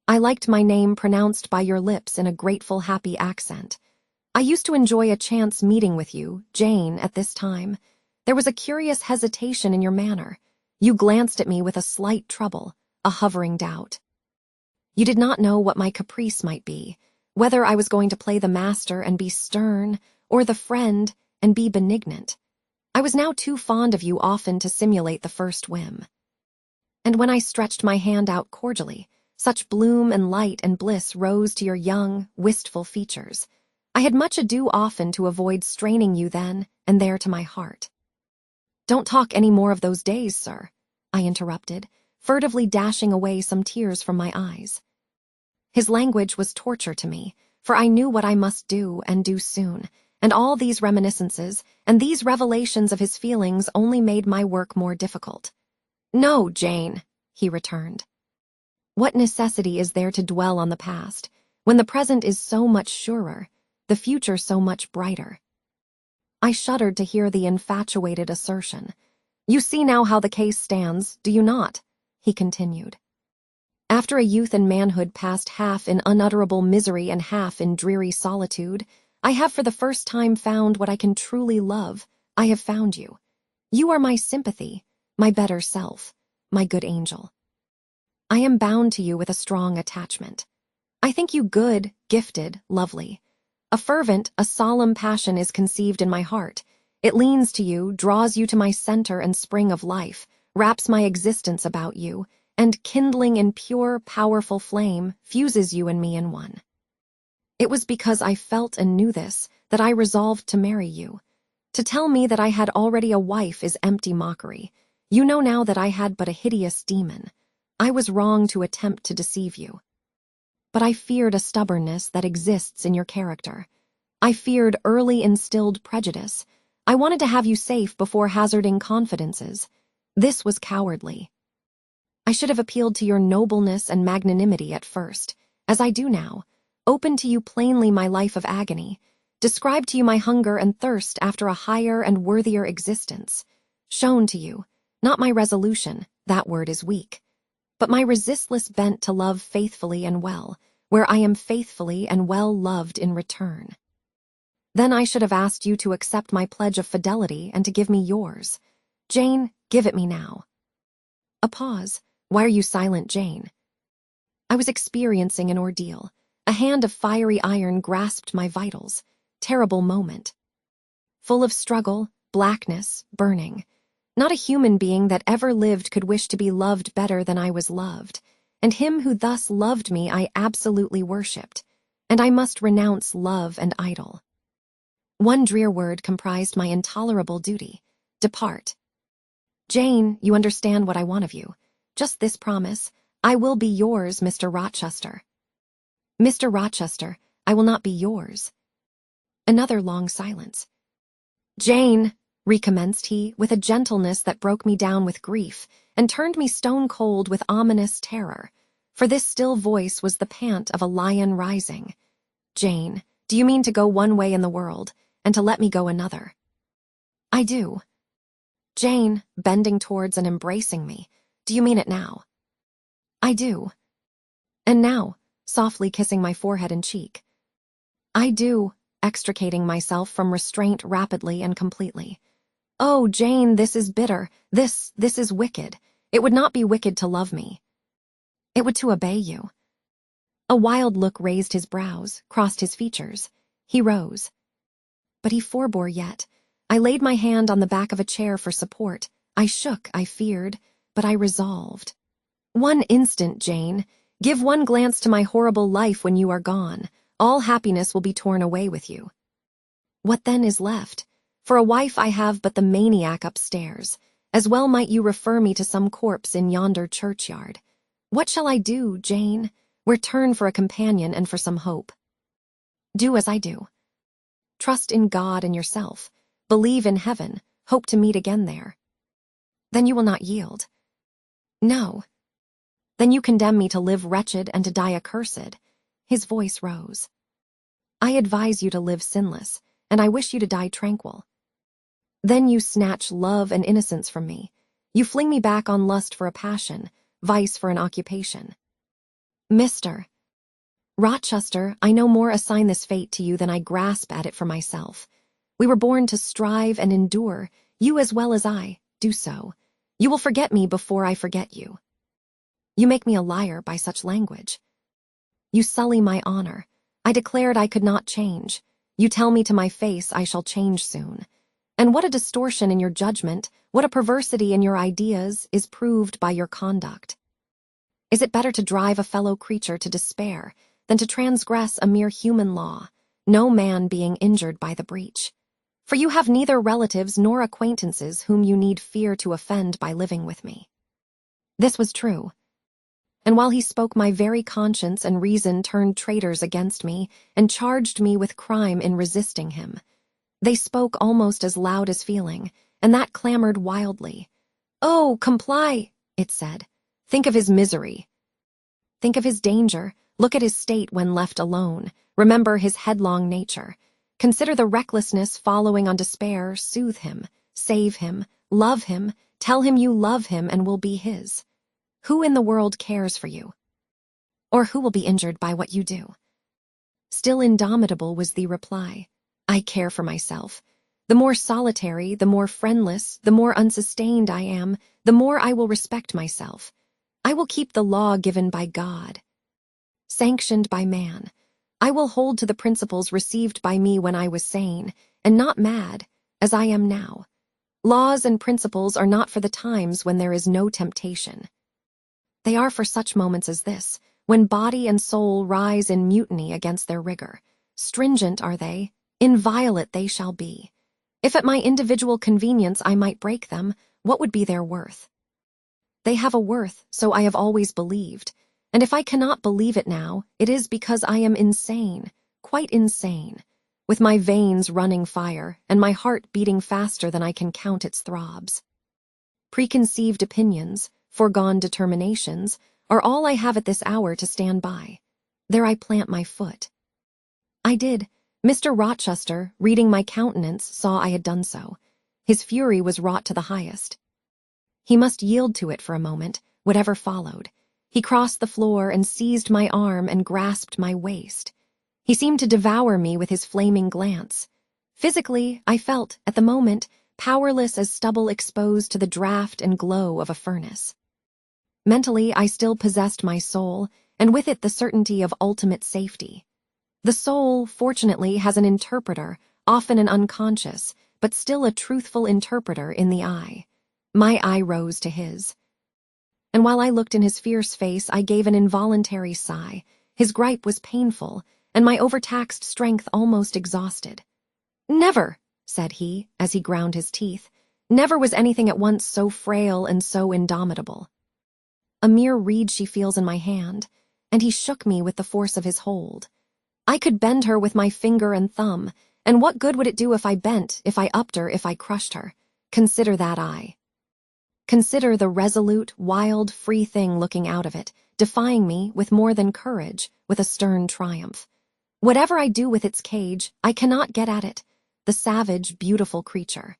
I liked my name pronounced by your lips in a grateful, happy accent. I used to enjoy a chance meeting with you, Jane, at this time. There was a curious hesitation in your manner. You glanced at me with a slight trouble, a hovering doubt. You did not know what my caprice might be, whether I was going to play the master and be stern, or the friend and be benignant. I was now too fond of you often to simulate the first whim. And when I stretched my hand out cordially, such bloom and light and bliss rose to your young, wistful features. I had much ado often to avoid straining you then and there to my heart. "Don't talk any more of those days, sir," I interrupted, furtively dashing away some tears from my eyes. His language was torture to me, for I knew what I must do and do soon, and all these reminiscences and these revelations of his feelings only made my work more difficult. "No, Jane," he returned. "What necessity is there to dwell on the past, when the present is so much surer, the future so much brighter?" I shuddered to hear the infatuated assertion. "You see now how the case stands, do you not?" he continued. "After a youth and manhood passed half in unutterable misery and half in dreary solitude, I have for the first time found what I can truly love. I have found you. You are my sympathy, my better self, my good angel. I am bound to you with a strong attachment. I think you good, gifted, lovely. A fervent, a solemn passion is conceived in my heart. It leans to you, draws you to my center and spring of life, wraps my existence about you, and kindling in pure, powerful flame, fuses you and me in one. It was because I felt and knew this that I resolved to marry you. To tell me that I had already a wife is empty mockery. You know now that I had but a hideous demon. I was wrong to attempt to deceive you. But I feared a stubbornness that exists in your character. I feared early instilled prejudice. I wanted to have you safe before hazarding confidences. This was cowardly. I should have appealed to your nobleness and magnanimity at first, as I do now, opened to you plainly my life of agony, described to you my hunger and thirst after a higher and worthier existence, shown to you, not my resolution, that word is weak, but my resistless bent to love faithfully and well, where I am faithfully and well loved in return. Then I should have asked you to accept my pledge of fidelity and to give me yours. Jane, give it me now. A pause. Why are you silent, Jane? I was experiencing an ordeal. A hand of fiery iron grasped my vitals. Terrible moment. Full of struggle, blackness, burning. Not a human being that ever lived could wish to be loved better than I was loved, and him who thus loved me I absolutely worshipped, and I must renounce love and idol. One drear word comprised my intolerable duty: depart. Jane, you understand what I want of you. Just this promise: I will be yours, Mr. Rochester. Mr. Rochester, I will not be yours. Another long silence. Jane, recommenced he, with a gentleness that broke me down with grief, and turned me stone cold with ominous terror, for this still voice was the pant of a lion rising. Jane, do you mean to go one way in the world, and to let me go another? I do. Jane, bending towards and embracing me, do you mean it now? I do. And now, softly kissing my forehead and cheek. I do, extricating myself from restraint rapidly and completely. "Oh, Jane, this is bitter. This is wicked. It would not be wicked to love me. It would to obey you." A wild look raised his brows, crossed his features. He rose. But he forbore yet. I laid my hand on the back of a chair for support. I shook, I feared, but I resolved. "One instant, Jane. Give one glance to my horrible life when you are gone. All happiness will be torn away with you. What then is left? For a wife I have but the maniac upstairs. As well might you refer me to some corpse in yonder churchyard. What shall I do, Jane? Where turn for a companion and for some hope? Do as I do. Trust in God and yourself. Believe in heaven. Hope to meet again there. Then you will not yield. No. Then you condemn me to live wretched and to die accursed." His voice rose. "I advise you to live sinless, and I wish you to die tranquil. Then you snatch love and innocence from me. You fling me back on lust for a passion, vice for an occupation. Mr. Rochester, I no more assign this fate to you than I grasp at it for myself. We were born to strive and endure. You as well as I. Do so. You will forget me before I forget you. You make me a liar by such language. You sully my honor. I declared I could not change. You tell me to my face I shall change soon. And what a distortion in your judgment, what a perversity in your ideas is proved by your conduct. Is it better to drive a fellow creature to despair than to transgress a mere human law, no man being injured by the breach? For you have neither relatives nor acquaintances whom you need fear to offend by living with me." This was true. And while he spoke, my very conscience and reason turned traitors against me and charged me with crime in resisting him. They spoke almost as loud as feeling, and that clamored wildly. "Oh, comply," it said. "Think of his misery. Think of his danger. Look at his state when left alone. Remember his headlong nature. Consider the recklessness following on despair. Soothe him, save him, love him, tell him you love him and will be his. Who in the world cares for you? Or who will be injured by what you do?" Still indomitable was the reply. "I care for myself. The more solitary, the more friendless, the more unsustained I am, the more I will respect myself. I will keep the law given by God, sanctioned by man. I will hold to the principles received by me when I was sane, and not mad, as I am now. Laws and principles are not for the times when there is no temptation. They are for such moments as this, when body and soul rise in mutiny against their rigor. Stringent are they, inviolate they shall be. If at my individual convenience I might break them, what would be their worth? They have a worth, so I have always believed, and if I cannot believe it now, it is because I am insane, quite insane, with my veins running fire and my heart beating faster than I can count its throbs. Preconceived opinions, foregone determinations, are all I have at this hour to stand by. There I plant my foot. I did. Mr. Rochester, reading my countenance, saw I had done so. His fury was wrought to the highest. He must yield to it for a moment, whatever followed. He crossed the floor and seized my arm and grasped my waist. He seemed to devour me with his flaming glance. Physically, I felt, at the moment, powerless as stubble exposed to the draft and glow of a furnace. Mentally, I still possessed my soul, and with it the certainty of ultimate safety. The soul, fortunately, has an interpreter, often an unconscious, but still a truthful interpreter in the eye. My eye rose to his. And while I looked in his fierce face, I gave an involuntary sigh. His gripe was painful, and my overtaxed strength almost exhausted. "Never," said he, as he ground his teeth, "never was anything at once so frail and so indomitable. A mere reed she feels in my hand," and he shook me with the force of his hold. "I could bend her with my finger and thumb, and what good would it do if I bent, if I upped her, if I crushed her? Consider that eye. Consider the resolute, wild, free thing looking out of it, defying me with more than courage, with a stern triumph. Whatever I do with its cage, I cannot get at it, the savage, beautiful creature.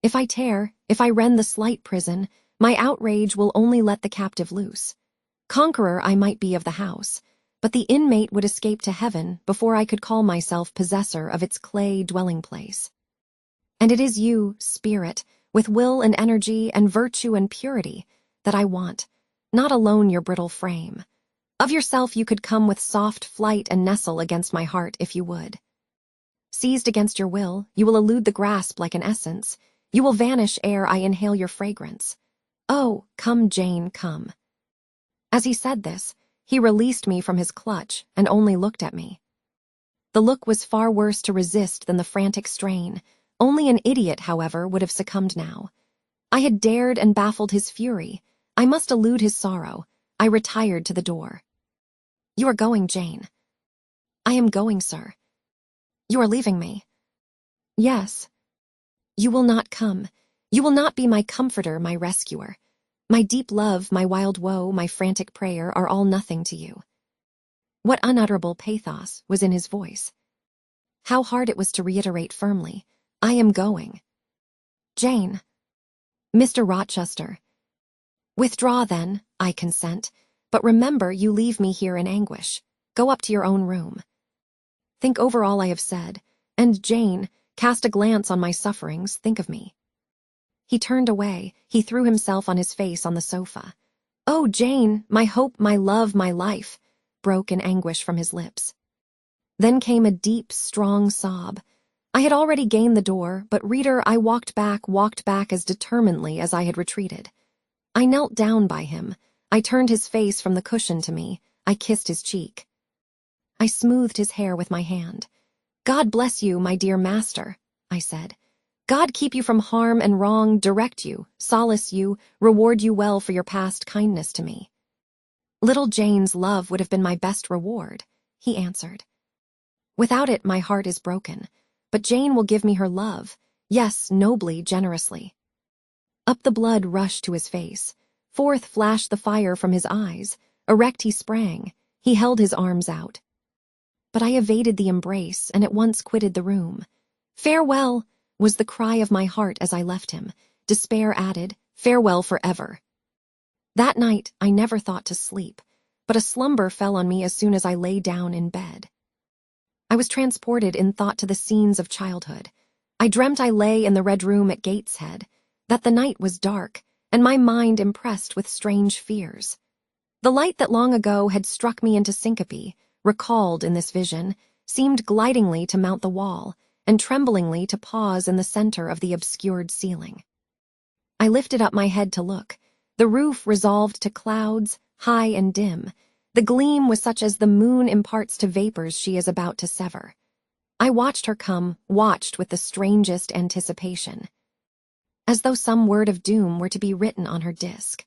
If I tear, if I rend the slight prison, my outrage will only let the captive loose. Conqueror I might be of the house, but the inmate would escape to heaven before I could call myself possessor of its clay dwelling place. And it is you, spirit, with will and energy and virtue and purity, that I want, not alone your brittle frame. Of yourself you could come with soft flight and nestle against my heart if you would. Seized against your will, you will elude the grasp like an essence. You will vanish ere I inhale your fragrance. Oh, come, Jane, come. As he said this, he released me from his clutch and only looked at me. The look was far worse to resist than the frantic strain. Only an idiot, however, would have succumbed now. I had dared and baffled his fury. I must elude his sorrow. I retired to the door. You are going, Jane. I am going, sir. You are leaving me. Yes. You will not come. You will not be my comforter, my rescuer. My deep love, my wild woe, my frantic prayer are all nothing to you. What unutterable pathos was in his voice. How hard it was to reiterate firmly, I am going. Jane. Mr. Rochester. Withdraw, then, I consent, but remember you leave me here in anguish. Go up to your own room. Think over all I have said, and Jane, cast a glance on my sufferings, think of me. He turned away, he threw himself on his face on the sofa. Oh, Jane, my hope, my love, my life, broke in anguish from his lips. Then came a deep, strong sob. I had already gained the door, but reader, I walked back as determinedly as I had retreated. I knelt down by him. I turned his face from the cushion to me. I kissed his cheek. I smoothed his hair with my hand. God bless you, my dear master, I said. God keep you from harm and wrong, direct you, solace you, reward you well for your past kindness to me. Little Jane's love would have been my best reward, he answered. Without it, my heart is broken, but Jane will give me her love, yes, nobly, generously. Up the blood rushed to his face. Forth flashed the fire from his eyes. Erect he sprang. He held his arms out. But I evaded the embrace and at once quitted the room. Farewell, was the cry of my heart as I left him. Despair added, farewell forever. That night I never thought to sleep, but a slumber fell on me as soon as I lay down in bed. I was transported in thought to the scenes of childhood. I dreamt I lay in the red room at Gateshead, that the night was dark, and my mind impressed with strange fears. The light that long ago had struck me into syncope, recalled in this vision, seemed glidingly to mount the wall, and tremblingly to pause in the center of the obscured ceiling. I lifted up my head to look. The roof resolved to clouds, high and dim. The gleam was such as the moon imparts to vapors she is about to sever. I watched her come, watched with the strangest anticipation, as though some word of doom were to be written on her disk.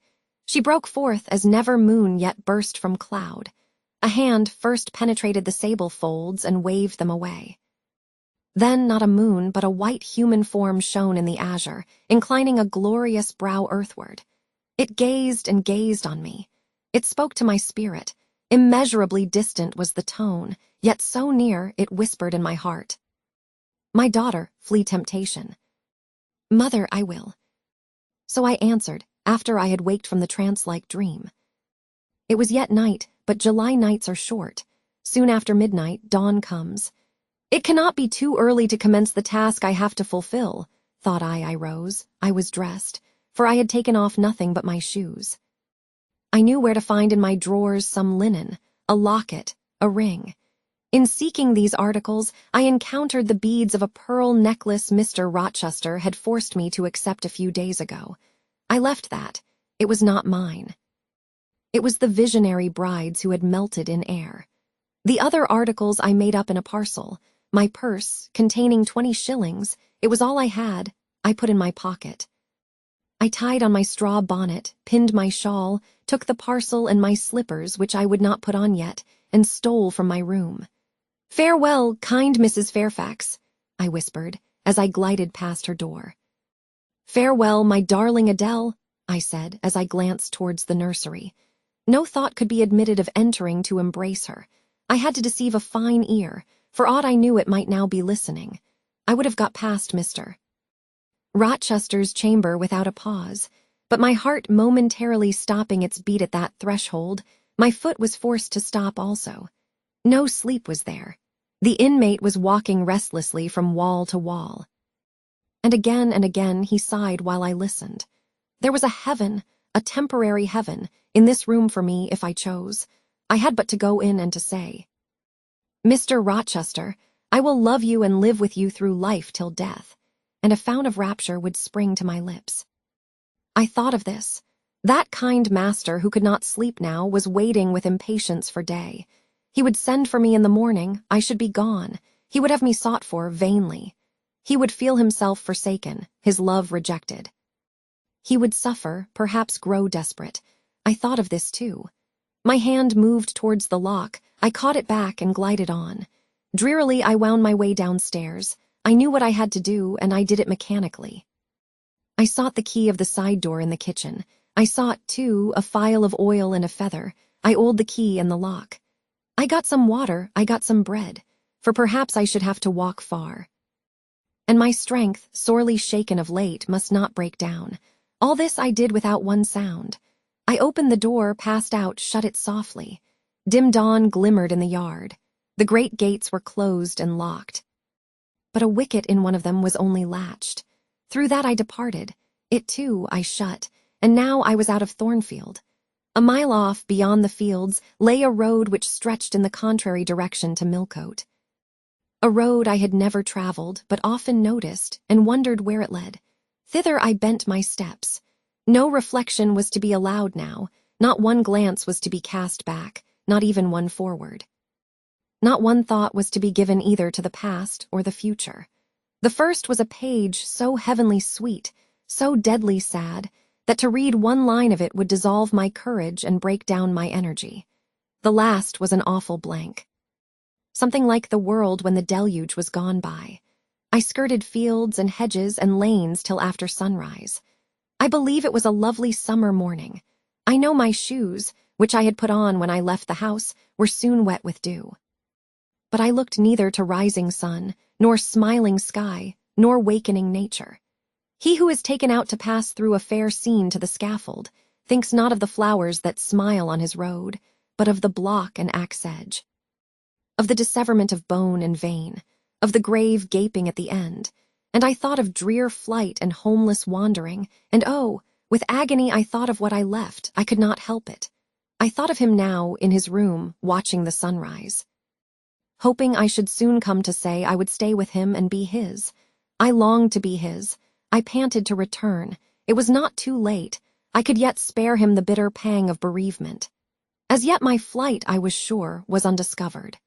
She broke forth as never moon yet burst from cloud. A hand first penetrated the sable folds and waved them away. Then not a moon but a white human form shone in the azure, inclining a glorious brow earthward. It gazed and gazed on me. It spoke to my spirit. Immeasurably distant was the tone, yet so near it whispered in my heart. My daughter, flee temptation. Mother, I will. So I answered, after I had waked from the trance-like dream. It was yet night, but July nights are short. Soon after midnight, dawn comes. It cannot be too early to commence the task I have to fulfill, thought I. I rose. I was dressed, for I had taken off nothing but my shoes. I knew where to find in my drawers some linen, a locket, a ring. In seeking these articles, I encountered the beads of a pearl necklace Mr. Rochester had forced me to accept a few days ago. I left that. It was not mine. It was the visionary bride's who had melted in Eyre. The other articles I made up in a parcel. My purse, containing 20 shillings, it was all I had, I put in my pocket. I tied on my straw bonnet, pinned my shawl, took the parcel and my slippers, which I would not put on yet, and stole from my room. Farewell, kind Mrs. Fairfax, I whispered, as I glided past her door. Farewell, my darling Adele, I said, as I glanced towards the nursery. No thought could be admitted of entering to embrace her. I had to deceive a fine ear. For aught I knew, it might now be listening. I would have got past Mr. Rochester's chamber without a pause, but my heart momentarily stopping its beat at that threshold, My foot was forced to stop also. No sleep was there. The inmate was walking restlessly from wall to wall. And again he sighed while I listened. There was a heaven, a temporary heaven, in this room for me if I chose. I had but to go in and to say, "Mr. Rochester, I will love you and live with you through life till death," and a fount of rapture would spring to my lips. I thought of this. That kind master who could not sleep now was waiting with impatience for day. He would send for me in the morning, I should be gone. He would have me sought for vainly. He would feel himself forsaken, his love rejected. He would suffer, perhaps grow desperate. I thought of this too. My hand moved towards the lock. I caught it back and glided on. Drearily I wound my way downstairs. I knew what I had to do, and I did it mechanically. I sought the key of the side door in the kitchen. I sought, too, a phial of oil and a feather. I oiled the key and the lock. I got some water, I got some bread, for perhaps I should have to walk far. And my strength, sorely shaken of late, must not break down. All this I did without one sound. I opened the door, passed out, shut it softly. Dim dawn glimmered in the yard. The great gates were closed and locked. But a wicket in one of them was only latched. Through that I departed. It, too, I shut, and now I was out of Thornfield. A mile off, beyond the fields, lay a road which stretched in the contrary direction to Millcote. A road I had never traveled, but often noticed, and wondered where it led. Thither I bent my steps. No reflection was to be allowed now. Not one glance was to be cast back, not even one forward. Not one thought was to be given either to the past or the future. The first was a page so heavenly sweet, so deadly sad, that to read one line of it would dissolve my courage and break down my energy. The last was an awful blank. Something like the world when the deluge was gone by. I skirted fields and hedges and lanes till after sunrise. I believe it was a lovely summer morning. I know my shoes, which I had put on when I left the house, were soon wet with dew. But I looked neither to rising sun, nor smiling sky, nor wakening nature. He who is taken out to pass through a fair scene to the scaffold thinks not of the flowers that smile on his road, but of the block and axe edge, of the disseverment of bone and vein, of the grave gaping at the end. And I thought of drear flight and homeless wandering, and oh, with agony I thought of what I left. I could not help it. I thought of him now, in his room, watching the sunrise. Hoping I should soon come to say I would stay with him and be his. I longed to be his. I panted to return. It was not too late. I could yet spare him the bitter pang of bereavement. As yet my flight, I was sure, was undiscovered.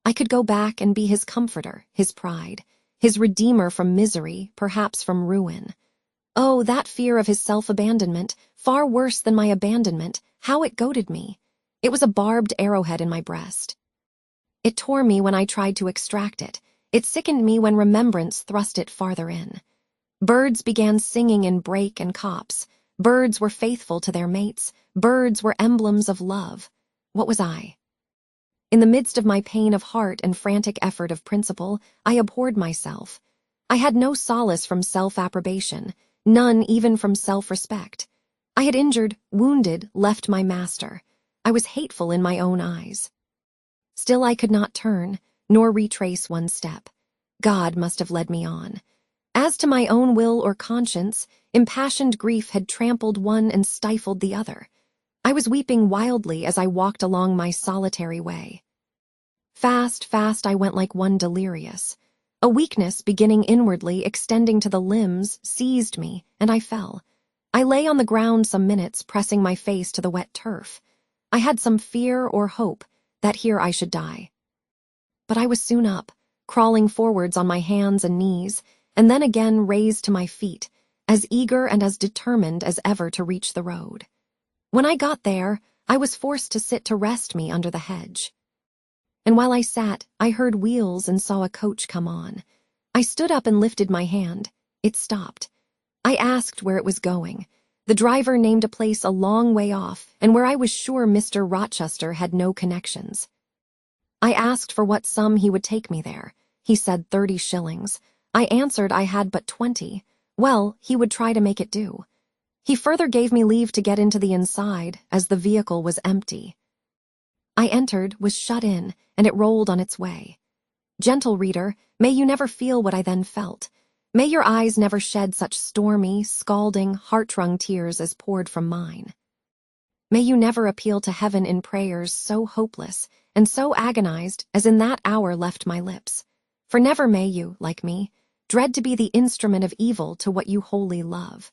I could go back and be his comforter, his pride, his redeemer from misery, perhaps from ruin. Oh, that fear of his self-abandonment, far worse than my abandonment, how it goaded me. It was a barbed arrowhead in my breast. It tore me when I tried to extract it. It sickened me when remembrance thrust it farther in. Birds began singing in brake and copse. Birds were faithful to their mates. Birds were emblems of love. What was I? In the midst of my pain of heart and frantic effort of principle, I abhorred myself. I had no solace from self-approbation, none even from self-respect. I had injured, wounded, left my master. I was hateful in my own eyes. Still I could not turn, nor retrace one step. God must have led me on. As to my own will or conscience, impassioned grief had trampled one and stifled the other. I was weeping wildly as I walked along my solitary way. Fast I went like one delirious. A weakness, beginning inwardly, extending to the limbs, seized me, and I fell. I lay on the ground some minutes, pressing my face to the wet turf. I had some fear or hope that here I should die. But I was soon up, crawling forwards on my hands and knees, and then again raised to my feet, as eager and as determined as ever to reach the road. When I got there, I was forced to sit to rest me under the hedge. And while I sat, I heard wheels and saw a coach come on. I stood up and lifted my hand. It stopped. I asked where it was going. The driver named a place a long way off, and where I was sure Mr. Rochester had no connections. I asked for what sum he would take me there. He said 30 shillings. I answered I had but 20. Well, he would try to make it do. He further gave me leave to get into the inside, as the vehicle was empty. I entered, was shut in, and it rolled on its way. Gentle reader, may you never feel what I then felt. May your eyes never shed such stormy, scalding, heart-wrung tears as poured from mine. May you never appeal to heaven in prayers so hopeless and so agonized as in that hour left my lips. For never may you, like me, dread to be the instrument of evil to what you wholly love.